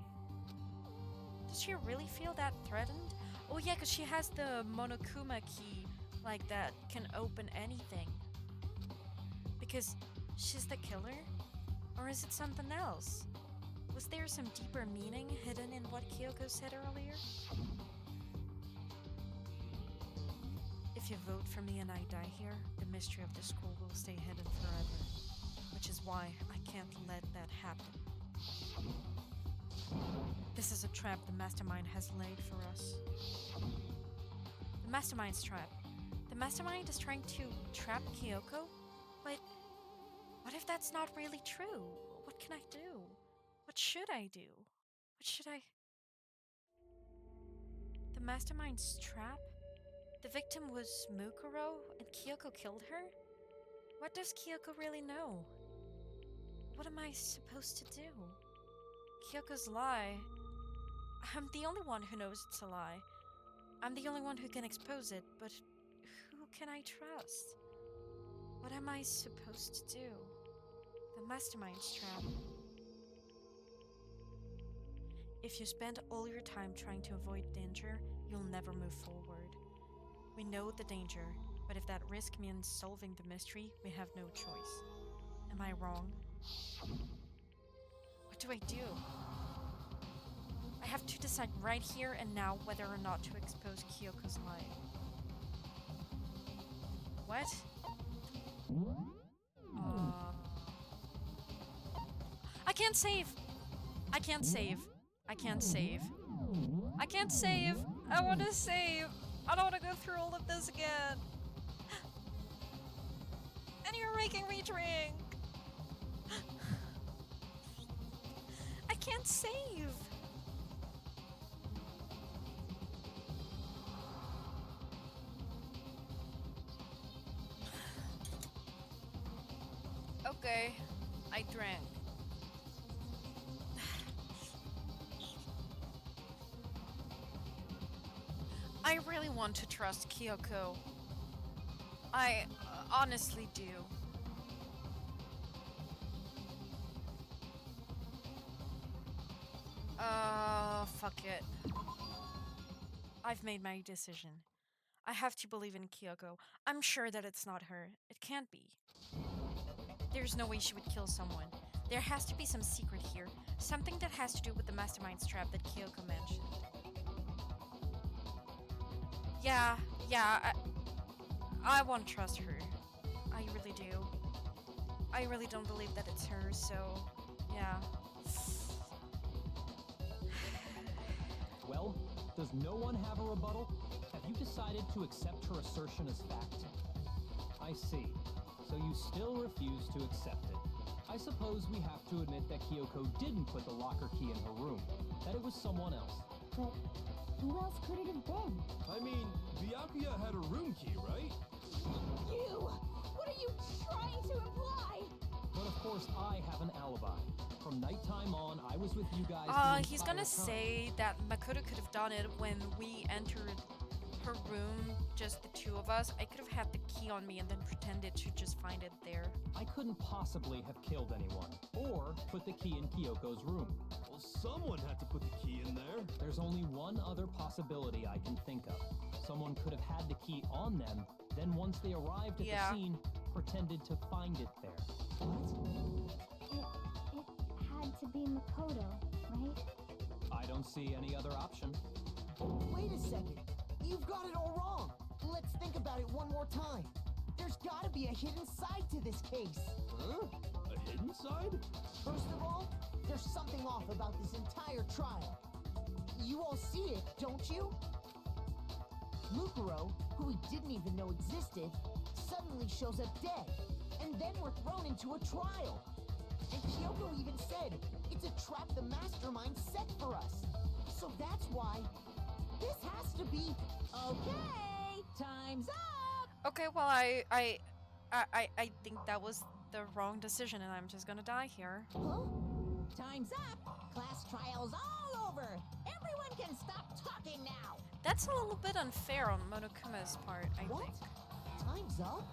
Does she really feel that threatened? Oh yeah, because she has the Monokuma key, like that can open anything. Because she's the killer? Or is it something else? Was there some deeper meaning hidden in what Kyoko said earlier? If you vote for me and I die here, the mystery of the school will stay hidden forever. Which is why I can't let that happen. This is a trap the mastermind has laid for us. The mastermind's trap. The mastermind is trying to trap Kyoko? But what if that's not really true? What can I do? What should I do? What should I... The mastermind's trap? The victim was Mukuro and Kyoko killed her? What does Kyoko really know? What am I supposed to do? Kyoko's lie. I'm the only one who knows it's a lie. I'm the only one who can expose it, but who can I trust? What am I supposed to do? The mastermind's trap. If you spend all your time trying to avoid danger, you'll never move forward. We know the danger, but if that risk means solving the mystery, we have no choice. Am I wrong? What do I do? I have to decide right here and now whether or not to expose Kyoko's lie. What? I can't save! I can't save. I can't save. I can't save! I want to save! I don't want to go through all of this again! And you're making me drink! I can't save! Okay, I drank. I really want to trust Kyoko. I honestly do. Fuck it. I've made my decision. I have to believe in Kyoko. I'm sure that it's not her. It can't be. There's no way she would kill someone. There has to be some secret here. Something that has to do with the mastermind's trap that Kyoko mentioned. Yeah, I want to trust her. I really do. I really don't believe that it's her, so yeah. Well, does no one have a rebuttal? Have you decided to accept her assertion as fact? I see. So you still refuse to accept it. I suppose we have to admit that Kyoko didn't put the locker key in her room, that it was someone else. But who else could it have been? I mean, Byakuya had a room key, right? You! What are you trying to imply? But of course, I have an alibi. From nighttime on, I was with you guys. He's gonna say that Makoto could have done it when we entered her room, just the two of us. I could have had the key on me and then pretended to just find it there. I couldn't possibly have killed anyone, or put the key in Kyoko's room. Well, someone had to put the key in there. There's only one other possibility I can think of. Someone could have had the key on them, then once they arrived at the scene, pretended to find it there. It had to be Makoto, right? I don't see any other option. Wait a second. You've got it all wrong. Let's think about it one more time. There's gotta be a hidden side to this case. Huh? A hidden side? First of all, there's something off about this entire trial. You all see it, don't you? Mukuro, who we didn't even know existed, suddenly shows up dead. And then we're thrown into a trial. And Kyoko even said, it's a trap the mastermind set for us. So that's why this has to be... Okay, time's up! Okay, well, I think that was the wrong decision and I'm just gonna die here. Huh? Time's up! Class trial's all over! Everyone can stop talking now! That's a little bit unfair on Monokuma's part, I What? think. Time's up?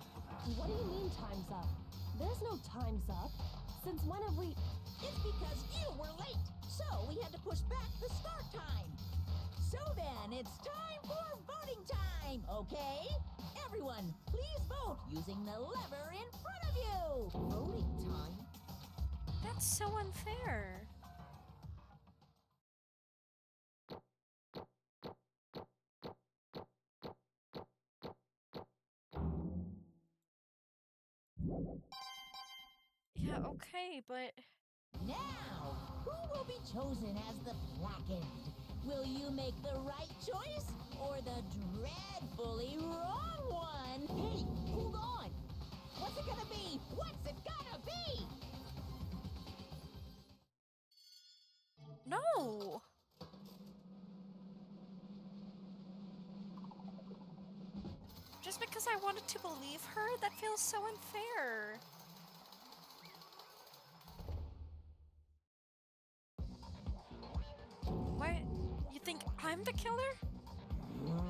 What do you mean time's up? There's no time's up. Since when have we... It's because you were late, so we had to push back the start time. So then, it's time for voting time, okay? Everyone, please vote using the lever in front of you! Voting time? That's so unfair. Yeah, okay, but... Now, who will be chosen as the blackened? Will you make the right choice or the dreadfully wrong one? Hey, hold on! What's it gonna be? What's it gonna be? No! Just because I wanted to believe her? That feels so unfair. I'm the killer?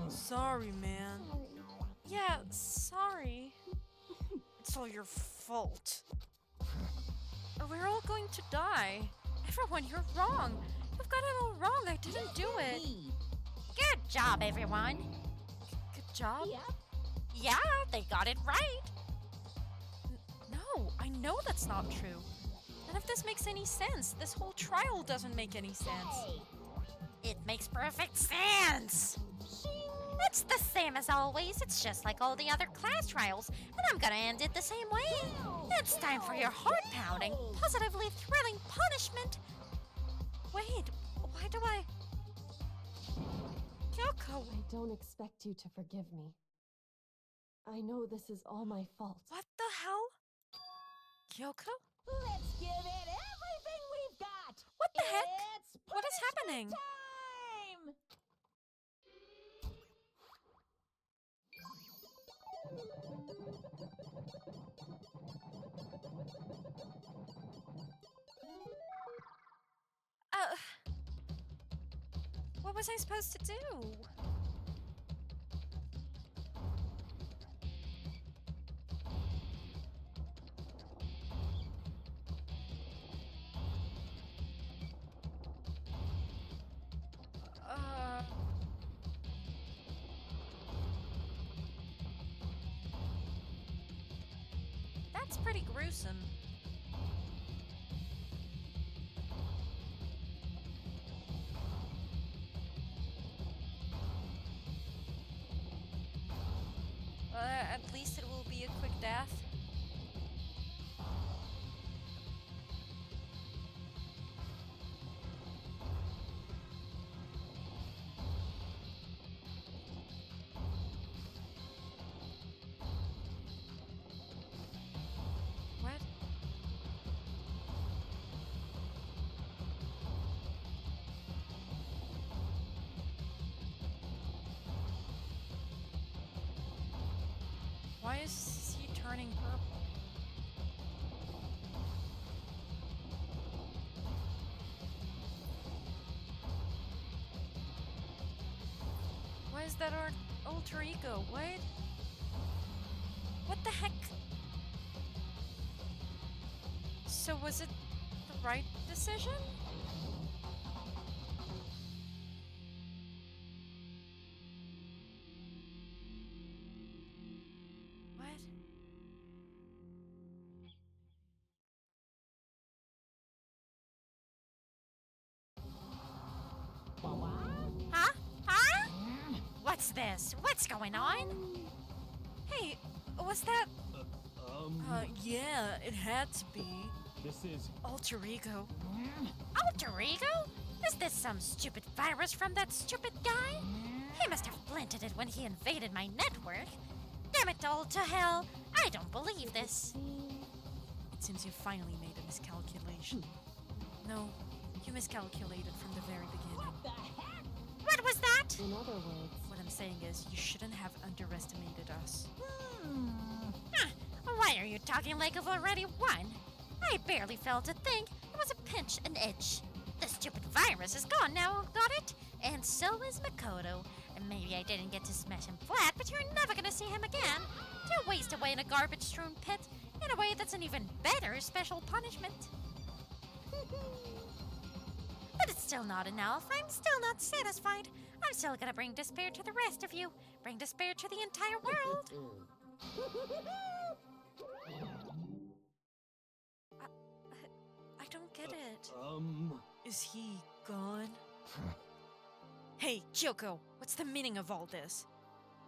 Sorry, man. Sorry. Yeah, sorry. It's all your fault. We're all going to die. Everyone, you're wrong. You've got it all wrong. I didn't do it. Good job, everyone. Good job. Yep. Yeah, they got it right. No, I know that's not true. None of this makes any sense. This whole trial doesn't make any sense. It makes perfect sense. It's the same as always. It's just like all the other class trials, and I'm gonna end it the same way. It's time for your heart-pounding, positively thrilling punishment. Wait, why do I... Kyoko, I don't expect you to forgive me. I know this is all my fault. what the hell? Kyoko? Let's give it everything we've got. What the heck? It's What is happening? time. What was I supposed to do? That's pretty gruesome. At least it will be a quick death. What? Why is he turning purple? Why is that our alter ego? What? What the heck? So was it the right decision? What? Huh? Huh? What's this? What's going on? Hey, was that... yeah, it had to be. This is Alter ego. Alter ego? Is this some stupid virus from that stupid guy? He must have planted it when he invaded my network. Damn it all to hell! I don't believe this. It seems you finally made a miscalculation. No, you miscalculated from the very beginning. What was that? In other words, What I'm saying is, you shouldn't have underestimated us. Huh, why are you talking like I've already won? I barely felt a thing. It was a pinch, an itch. The stupid virus is gone now, got it? And so is Makoto. And maybe I didn't get to smash him flat, but you're never gonna see him again. To waste away in a garbage-strewn pit, in a way that's an even better special punishment. But it's still not enough. I'm still not satisfied. I'm still gonna bring despair to the rest of you. Bring despair to the entire world. I don't get it. Um, Is he gone? Hey, Kyoko, what's the meaning of all this?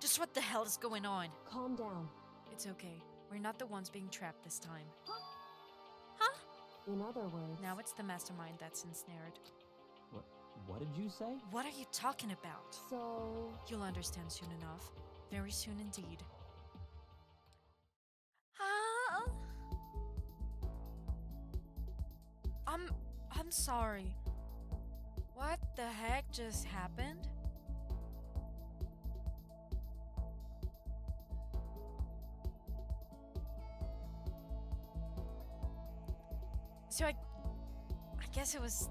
Just what the hell is going on? calm down. It's okay. We're not the ones being trapped this time. In other words, Now it's the mastermind that's ensnared. what did you say? What are you talking about? so You'll understand soon enough. Very soon indeed. I'm sorry. What the heck just happened? So I guess it was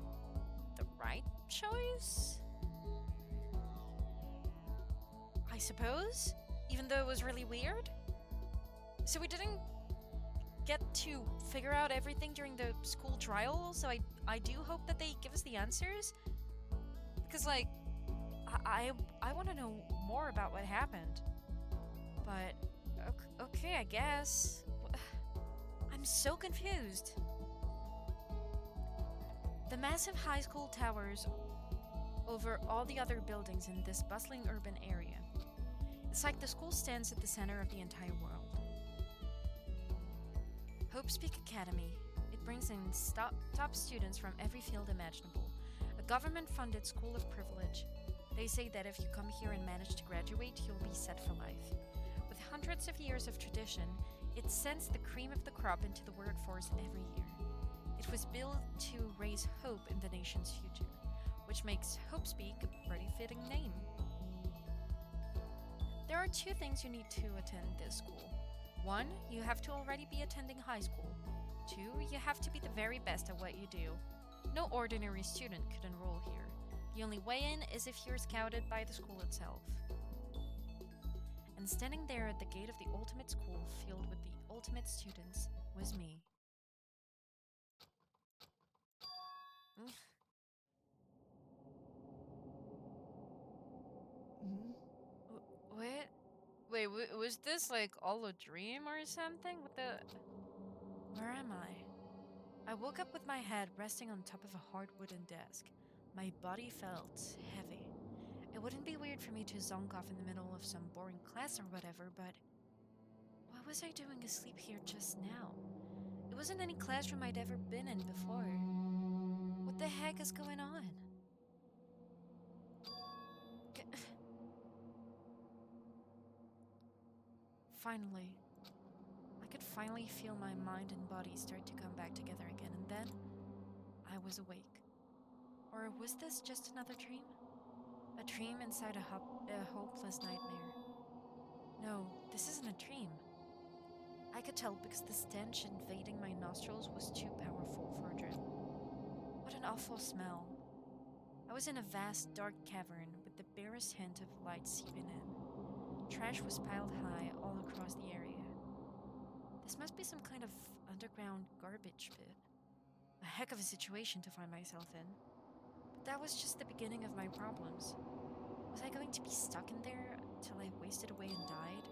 the right choice? suppose, even though it was really weird. So we didn't get to figure out everything during the school trial, so I do hope that they give us the answers. Because, like, I want to know more about what happened. But, okay, I guess. I'm so confused. The massive high school towers over all the other buildings in this bustling urban area. It's like the school stands at the center of the entire world. Hope's Peak Academy. It brings in top students from every field imaginable. A government-funded school of privilege. They say that if you come here and manage to graduate, you'll be set for life. With hundreds of years of tradition, it sends the cream of the crop into the workforce every year. It was built to raise hope in the nation's future, which makes Hope Speak a pretty fitting name. There are 2 things you need to attend this school. 1, you have to already be attending high school. 2, you have to be the very best at what you do. No ordinary student could enroll here. The only way in is if you're scouted by the school itself. And standing there at the gate of the ultimate school filled with the ultimate students was me. What? Wait, was this like all a dream or something? Where am I? I woke up with my head resting on top of a hard wooden desk. My body felt heavy. It wouldn't be weird for me to zonk off in the middle of some boring class or whatever, but what was I doing asleep here just now? It wasn't any classroom I'd ever been in before. What the heck is going on? Finally. I could finally feel my mind and body start to come back together again, and then I was awake. Or was this just another dream? A dream inside a hopeless nightmare. No, this isn't a dream. I could tell because the stench invading my nostrils was too powerful for a dream. What an awful smell. I was in a vast, dark cavern with the barest hint of light seeping in. Trash was piled high all across the area. This must be some kind of underground garbage pit. A heck of a situation to find myself in. But that was just the beginning of my problems. Was I going to be stuck in there till I wasted away and died?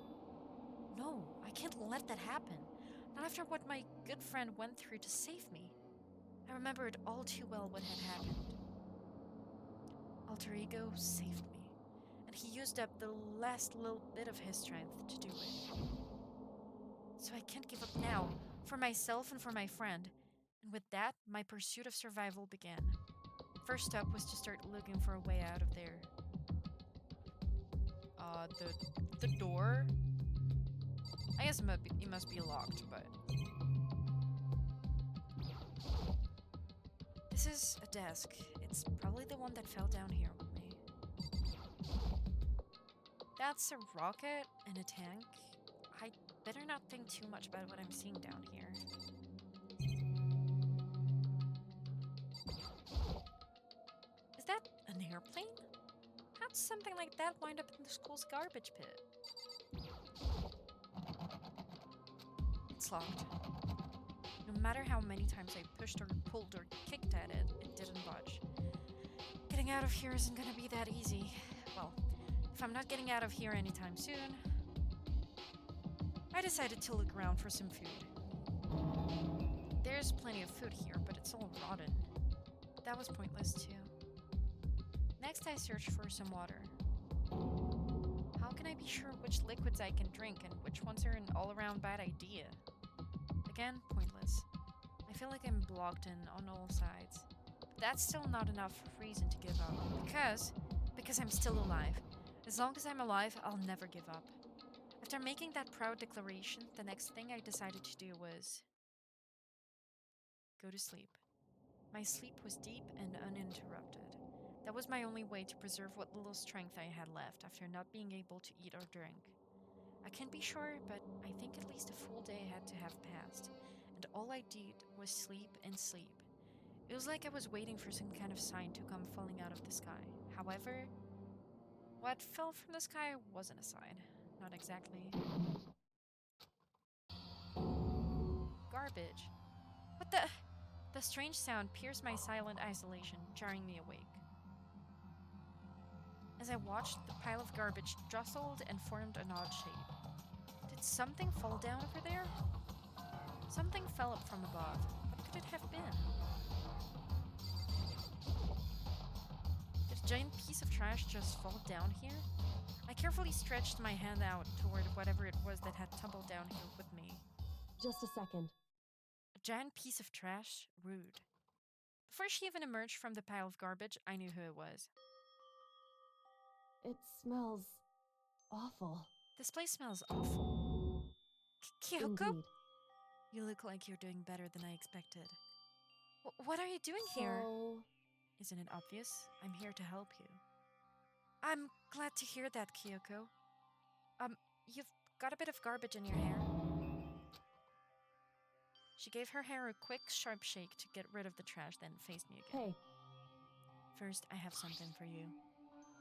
No, I can't let that happen. Not after what my good friend went through to save me. I remembered all too well what had happened. Alter Ego saved me, and he used up the last little bit of his strength to do it. So I can't give up now, for myself and for my friend. And with that, my pursuit of survival began. First step was to start looking for a way out of there. The door? I guess it must be locked, but... This is a desk. It's probably the one that fell down here with me. That's a rocket and a tank. I better not think too much about what I'm seeing down here. Is that an airplane? How'd something like that wind up in the school's garbage pit? It's locked. No matter how many times I pushed or pulled or kicked at it, it didn't budge. Getting out of here isn't gonna be that easy. Well, if I'm not getting out of here anytime soon, I decided to look around for some food. There's plenty of food here, but it's all rotten. That was pointless too. Next, I searched for some water. How can I be sure which liquids I can drink and which ones are an all-around bad idea? Again, pointless. I feel like I'm blocked in on all sides. But that's still not enough reason to give up. Because I'm still alive. As long as I'm alive, I'll never give up. After making that proud declaration, the next thing I decided to do was go to sleep. My sleep was deep and uninterrupted. That was my only way to preserve what little strength I had left after not being able to eat or drink. I can't be sure, but I think at least a full day had to have passed, and all I did was sleep and sleep. It was like I was waiting for some kind of sign to come falling out of the sky. However, What fell from the sky wasn't a sign. Not exactly. Garbage. What the? The strange sound pierced my silent isolation, jarring me awake. As I watched, the pile of garbage jostled and formed an odd shape. Did something fall down over there? Something fell up from above. What could it have been? Did a giant piece of trash just fall down here? I carefully stretched my hand out toward whatever it was that had tumbled down here with me. Just a second. A giant piece of trash? Rude. Before she even emerged from the pile of garbage, I knew who it was. It smells awful. This place smells awful. Kyoko? Indeed. You look like you're doing better than I expected. What are you doing here? So, Isn't it obvious? I'm here to help you. I'm glad to hear that, Kyoko. You've got a bit of garbage in your hair. She gave her hair a quick, sharp shake to get rid of the trash, then faced me again. hey, First, I have something for you.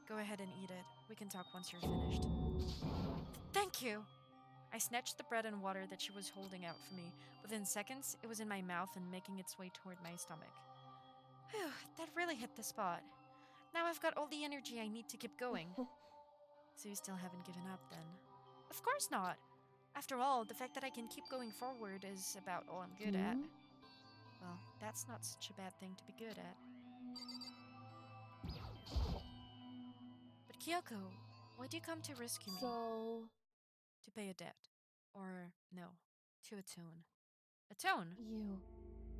Go ahead and eat it. We can talk once you're finished. Thank you! I snatched the bread and water that she was holding out for me. Within seconds, it was in my mouth and making its way toward my stomach. Whew, that really hit the spot. Now I've got all the energy I need to keep going. So you still haven't given up, then? Of course not! After all, the fact that I can keep going forward is about all I'm good at. Well, that's not such a bad thing to be good at. But Kyoko, why do you come to rescue me? so, To pay a debt. Or, no, to atone. Atone? you,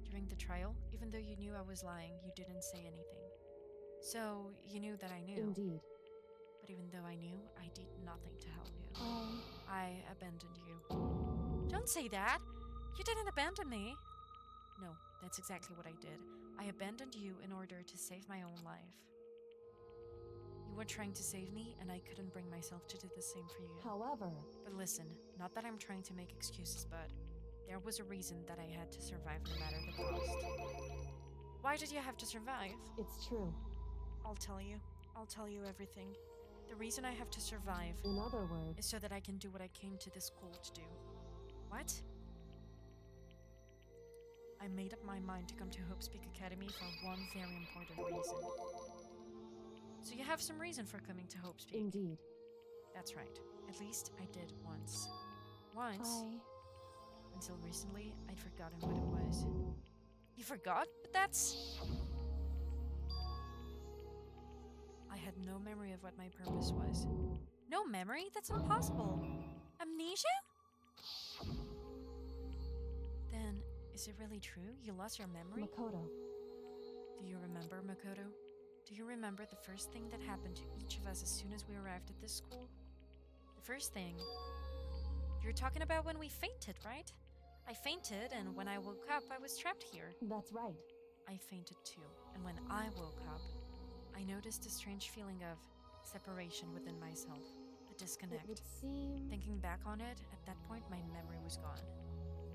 During the trial, even though you knew I was lying, you didn't say anything. So, you knew that I knew. indeed. But even though I knew, I did nothing to help you. I, I abandoned you. Don't say that! You didn't abandon me! No, that's exactly what I did. I abandoned you in order to save my own life. You were trying to save me, and I couldn't bring myself to do the same for you. however, But listen, not that I'm trying to make excuses, but there was a reason that I had to survive no matter the cost. Why did you have to survive? it's true. I'll tell you. I'll tell you everything. The reason I have to survive In other words, is so that I can do what I came to this school to do. What? I made up my mind to come to Hope Speak Academy for one very important reason. So you have some reason for coming to Hope Speak. indeed. That's right. At least I did once. Once. Until recently, I'd forgotten what it was. You forgot? But that's... I had no memory of what my purpose was. No memory? That's impossible. Amnesia? Then, is it really true? You lost your memory? Makoto, Do you remember, Makoto? Do you remember the first thing that happened to each of us as soon as we arrived at this school? The first thing... You're talking about when we fainted, right? I fainted, and when I woke up, I was trapped here. that's right. I fainted too, and when I woke up, I noticed a strange feeling of separation within myself, a It disconnect. would seem... Thinking back on it, at that point my memory was gone.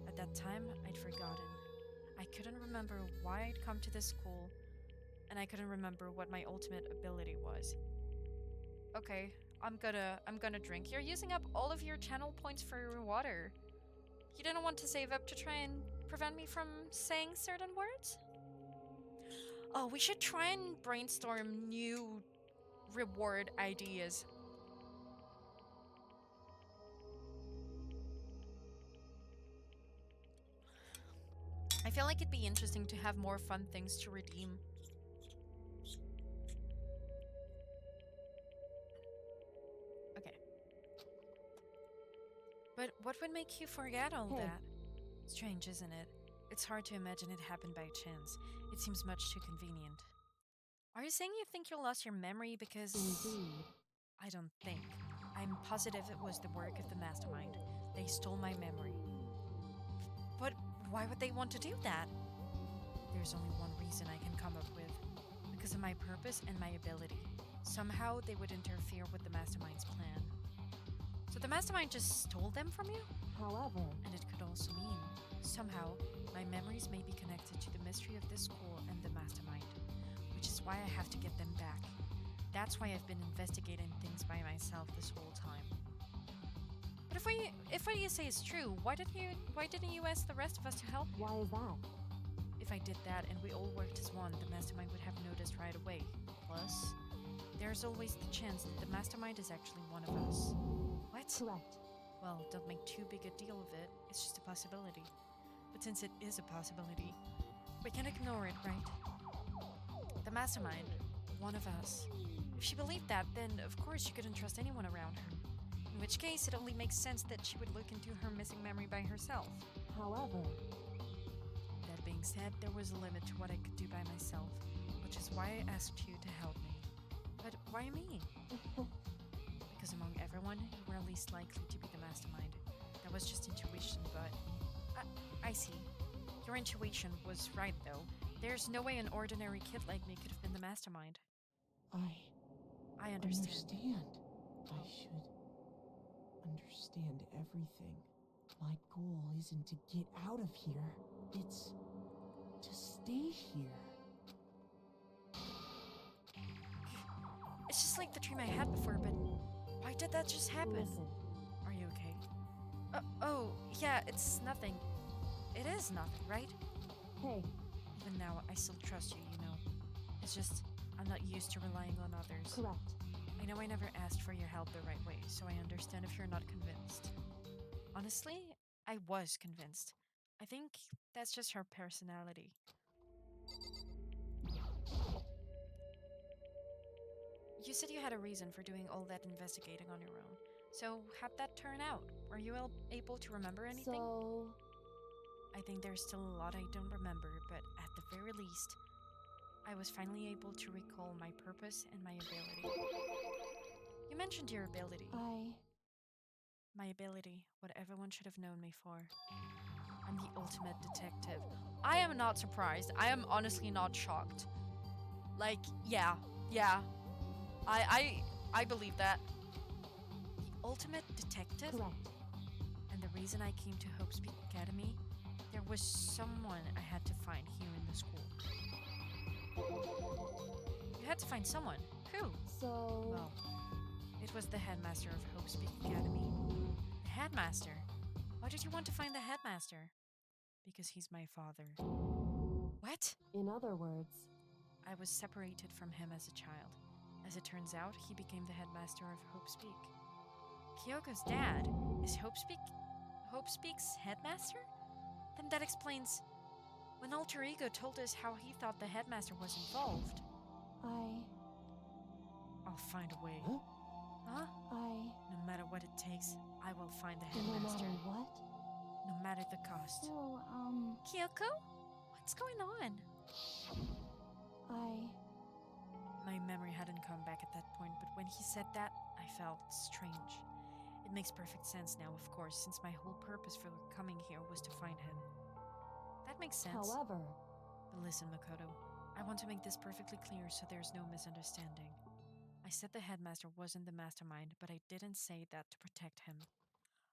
At that time, I'd forgotten. I couldn't remember why I'd come to this school, and I couldn't remember what my ultimate ability was. Okay, I'm gonna drink. You're using up all of your channel points for your water. You didn't want to save up to try and prevent me from saying certain words? Oh, we should try and brainstorm new reward ideas. I feel like it'd be interesting to have more fun things to redeem. Okay. But what would make you forget all Hey. that? Strange, isn't it? It's hard to imagine it happened by chance. It seems much too convenient. Are you saying you think you lost your memory because... Indeed. I don't think. I'm positive it was the work of the mastermind. They stole my memory. But why would they want to do that? There's only one reason I can come up with. Because of my purpose and my ability. Somehow they would interfere with the mastermind's plan. So the mastermind just stole them from you? However, And it could also mean, somehow, my memories may be connected to the mystery of this school and the mastermind. Which is why I have to get them back. That's why I've been investigating things by myself this whole time. But if what you say is true, why didn't you ask the rest of us to help you? Why is that? If I did that and we all worked as one, the mastermind would have noticed right away. Plus, there's always the chance that the mastermind is actually one of us. What? Correct. Well, don't make too big a deal of it. It's just a possibility. But since it is a possibility, we can't ignore it, right? The mastermind, one of us. If she believed that, then of course she couldn't trust anyone around her. In which case, it only makes sense that she would look into her missing memory by herself. However, That being said, there was a limit to what I could do by myself, which is why I asked you to help me. But why me? Because among everyone, you were least likely to be the mastermind. That was just intuition, but... I see. Your intuition was right, though. There's no way an ordinary kid like me could have been the mastermind. I understand. I should understand everything. My goal isn't to get out of here. It's to stay here. It's just like the dream I had before, but why did that just happen? listen. Are you okay? Oh, yeah, it's nothing. It is nothing, right? Hey, Even now, I still trust you, you know. It's just, I'm not used to relying on others. correct. I know I never asked for your help the right way, so I understand if you're not convinced. Honestly, I was convinced. I think that's just her personality. You said you had a reason for doing all that investigating on your own. So, how'd that turn out? Were you able to remember anything? So, I think there's still a lot I don't remember, but at the very least, I was finally able to recall my purpose and my ability. You mentioned your ability. My ability, what everyone should have known me for. I'm the ultimate detective. I am not surprised. I am honestly not shocked. Like, yeah. I believe that. The ultimate detective? correct. And the reason I came to Hope Speak Academy, there was someone I had to find here in the school. You had to find someone. Who? So, Well, it was the headmaster of Hope Speak Academy. The headmaster? Why did you want to find the headmaster? Because he's my father. What? in other words, I was separated from him as a child. As it turns out, he became the headmaster of Hope Speak. Kyoko's dad is Hope Speak's headmaster? Then that explains when Alter Ego told us how he thought the headmaster was involved. I'll find a way. Huh? No matter what it takes, I will find the no headmaster. matter what. No matter the cost. So, Kyoko? What's going on? My memory hadn't come back at that point, but when he said that, I felt strange. It makes perfect sense now, of course, since my whole purpose for coming here was to find him. That makes sense. However, But listen, Makoto, I want to make this perfectly clear so there's no misunderstanding. I said the headmaster wasn't the mastermind, but I didn't say that to protect him.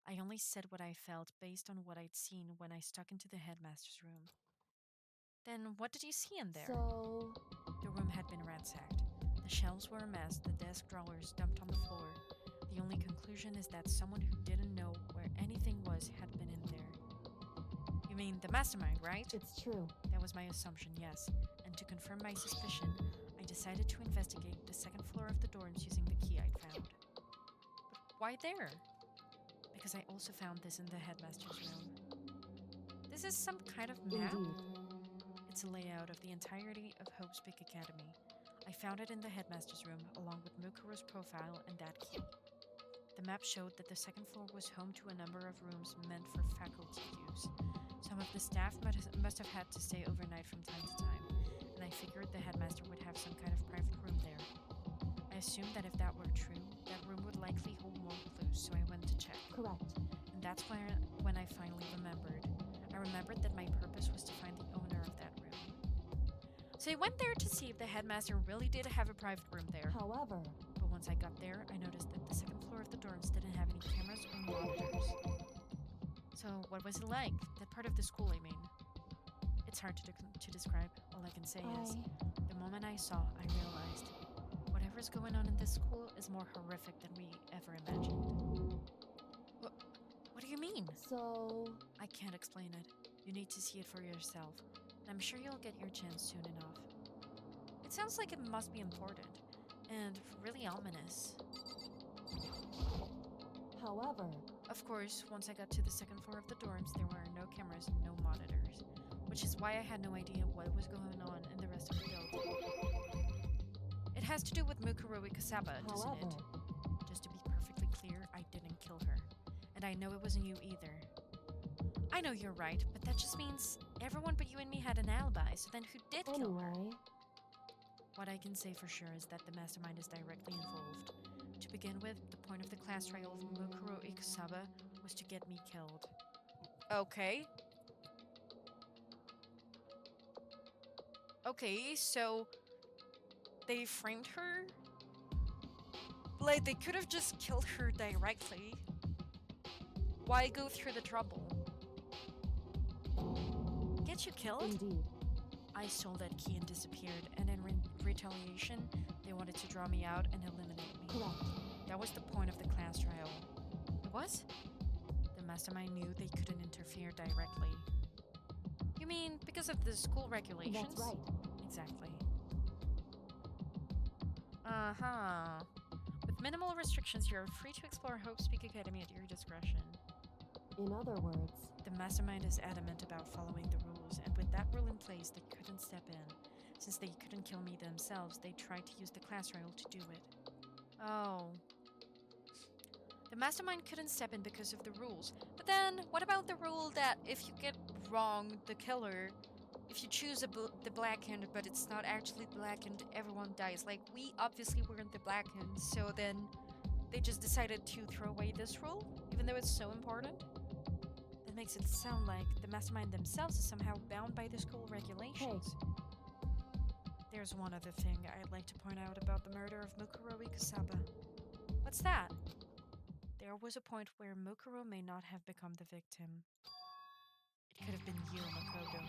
I only said what I felt based on what I'd seen when I stuck into the headmaster's room. Then what did you see in there? so, The room had been ransacked. The shelves were a mess, the desk drawers dumped on the floor. The only conclusion is that someone who didn't know where anything was had been in there. You mean the mastermind, right? it's true. That was my assumption, yes. And to confirm my suspicion, I decided to investigate the second floor of the dorms using the key I'd found. But why there? Because I also found this in the headmaster's room. This is some kind of map? Indeed. It's a layout of the entirety of Hope Speak Academy. I found it in the headmaster's room, along with Mukuro's profile and that key. The map showed that the second floor was home to a number of rooms meant for faculty use. Some of the staff must have had to stay overnight from time to time, and I figured the headmaster would have some kind of private room there. I assumed that if that were true, that room would likely hold more clues, so I went to check. Correct. And that's when I finally remembered. I remembered that my purpose was to find the owner of that room. So I went there to see if the headmaster really did have a private room there. However, But once I got there, I noticed that the second floor of the dorms didn't have any cameras or monitors. So what was it like? That part of the school, I mean. It's hard to describe. All I can say is, the moment I saw, I realized whatever whatever's going on in this school is more horrific than we ever imagined. What do you mean? So, I can't explain it. You need to see it for yourself. And I'm sure you'll get your chance soon enough. It sounds like it must be important. And really ominous. however, Of course, once I got to the second floor of the dorms, there were no cameras and no monitors. Which is why I had no idea what was going on in the rest of the building. It has to do with Mukuro Ikasaba, doesn't however, it? Just to be perfectly clear, I didn't kill her. And I know it wasn't you either. I know you're right, but that just means everyone but you and me had an alibi, so then who did kill her? anyway, What I can say for sure is that the mastermind is directly involved. To begin with, the point of the class trial of Mukuro Ikasaba was to get me killed. Okay. Okay, so they framed her? Like, they could have just killed her directly. Why go through the trouble? Get you killed? indeed. I stole that key and disappeared, and in retaliation, they wanted to draw me out and eliminate me. Correct. That was the point of the class trial. It was? The mastermind knew they couldn't interfere directly. You mean because of the school regulations? That's right. Exactly. Uh-huh. With minimal restrictions, you're free to explore Hope Speak Academy at your discretion. In other words, The mastermind is adamant about following the rules, and with that rule in place, they couldn't step in. Since they couldn't kill me themselves, they tried to use the class trial to do it. Oh. The mastermind couldn't step in because of the rules. But then, what about the rule that if you get wrong the killer, if you choose the blackened, but it's not actually blackened, everyone dies? Like, we obviously weren't the blackened, so then they just decided to throw away this rule, even though it's so important? That makes it sound like the mastermind themselves is somehow bound by the school regulations. There's one other thing I'd like to point out about the murder of Mukuro Ikasaba. What's that? There was a point where Mukuro may not have become the victim. It could have been you, Makoto.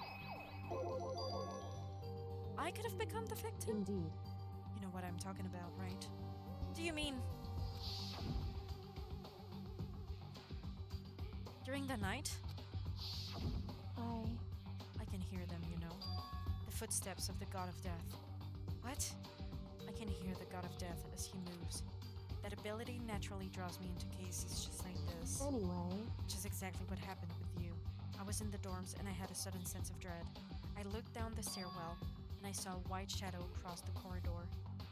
I could have become the victim? indeed. You know what I'm talking about, right? Do you mean... during the night? I can hear them, you know. The footsteps of the god of death. What? I can hear the god of death as he moves. That ability naturally draws me into cases just like this. Anyway, Which is exactly what happened with you. I was in the dorms and I had a sudden sense of dread. I looked down the stairwell and I saw a white shadow cross the corridor.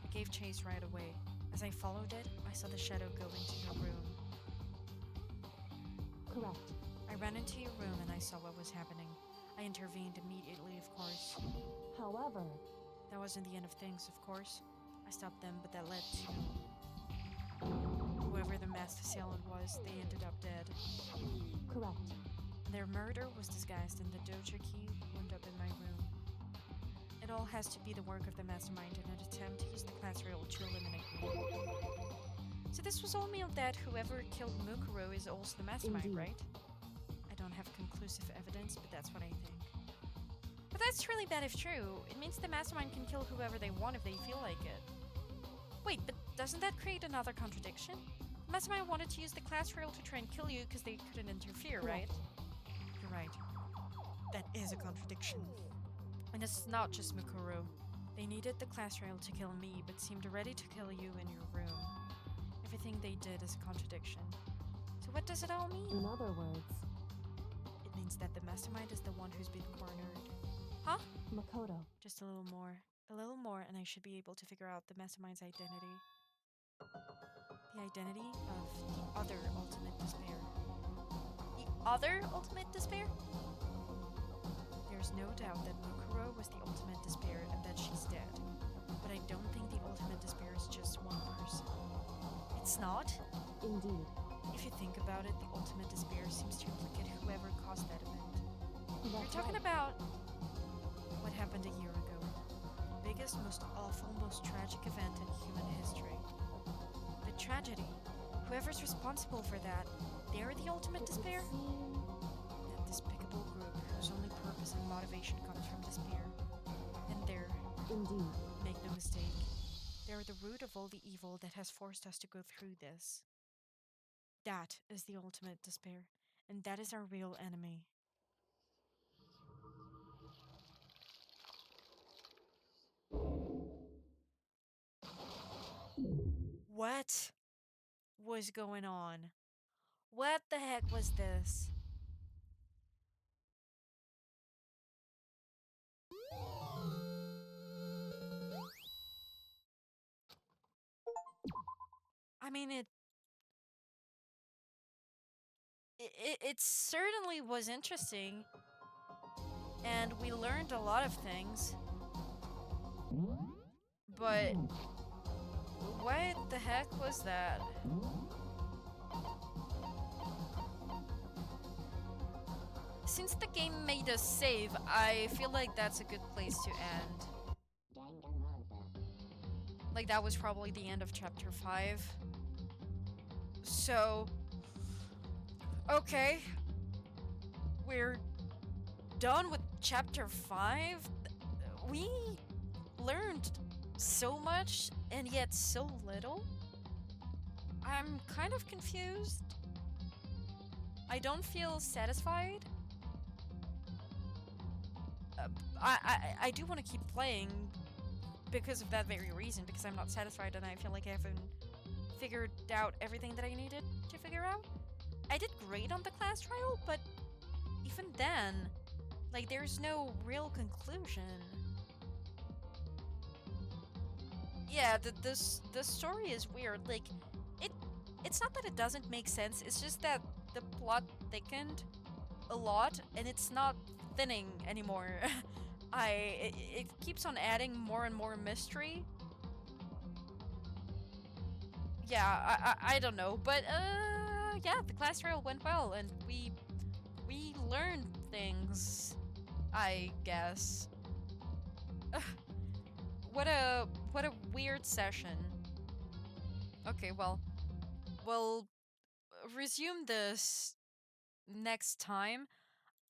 I gave chase right away. As I followed it, I saw the shadow go into your room. correct. I ran into your room and I saw what was happening. I intervened immediately, of course. However, That wasn't the end of things, of course. I stopped them, but that led to... whoever the masked assailant was, they ended up dead. correct. Their murder was disguised and the doja key wound up in my room. It all has to be the work of the mastermind in an attempt to use the class rail to eliminate me. So this was all mean that whoever killed Mukuro is also the mastermind, Indeed. right? I don't have conclusive evidence, but that's what I think. But that's really bad if true. It means the mastermind can kill whoever they want if they feel like it. Wait, but doesn't that create another contradiction? The mastermind wanted to use the class rail to try and kill you because they couldn't interfere, right? You're right. That is a contradiction. And it's not just Mukuro. They needed the class rail to kill me, but seemed ready to kill you in your room. Everything they did is a contradiction. So what does it all mean? In other words, It means that the mastermind is the one who's been cornered. Huh? Makoto. Just a little more. A little more, and I should be able to figure out the mastermind's identity. The identity of the other ultimate despair. The other ultimate despair? There's no doubt that Mukuro was the ultimate despair and that she's dead. But I don't think the ultimate despair is just one person. It's not? Indeed. If you think about it, the ultimate despair seems to implicate whoever caused that event. You're That's talking right. about what happened a year ago. The biggest, most awful, most tragic event in human history. The tragedy. Whoever's responsible for that, they're the ultimate It would despair? seem- That despicable group whose only purpose and motivation comes from despair. And they're, Indeed. make no mistake, They're the root of all the evil that has forced us to go through this. That is the ultimate despair, and that is our real enemy. What was going on? What the heck was this? I mean, it certainly was interesting, and we learned a lot of things. But what the heck was that? Since the game made us save, I feel like that's a good place to end. Like, that was probably the end of chapter 5. So, okay. We're done with chapter 5. We learned so much and yet so little. I'm kind of confused. I don't feel satisfied. I do want to keep playing because of that very reason, because I'm not satisfied and I feel like I haven't figured out everything that I needed to figure out. I did great on the class trial, but even then, like, there's no real conclusion. Yeah, the story is weird. Like, it's not that it doesn't make sense, it's just that the plot thickened a lot and it's not thinning anymore. It keeps on adding more and more mystery. Yeah, I don't know, but yeah, the class trial went well and we learned things, I guess. What a weird session. Okay, well, we'll resume this next time.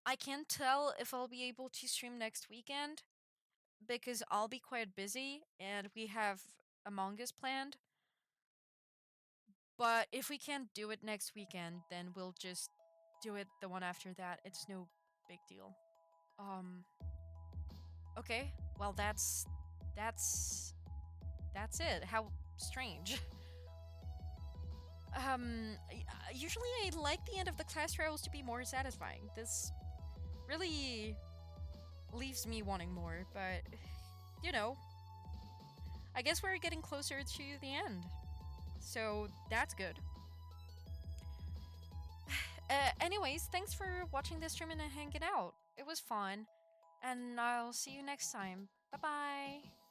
I can't tell if I'll be able to stream next weekend because I'll be quite busy and we have Among Us planned. But if we can't do it next weekend, then we'll just do it the one after that. It's no big deal. Okay. Well, that's it. How strange. Usually I like the end of the class trials to be more satisfying. This really leaves me wanting more, but you know, I guess we're getting closer to the end. So that's good. Anyways, thanks for watching this stream and hanging out. It was fun, and I'll see you next time. Bye bye.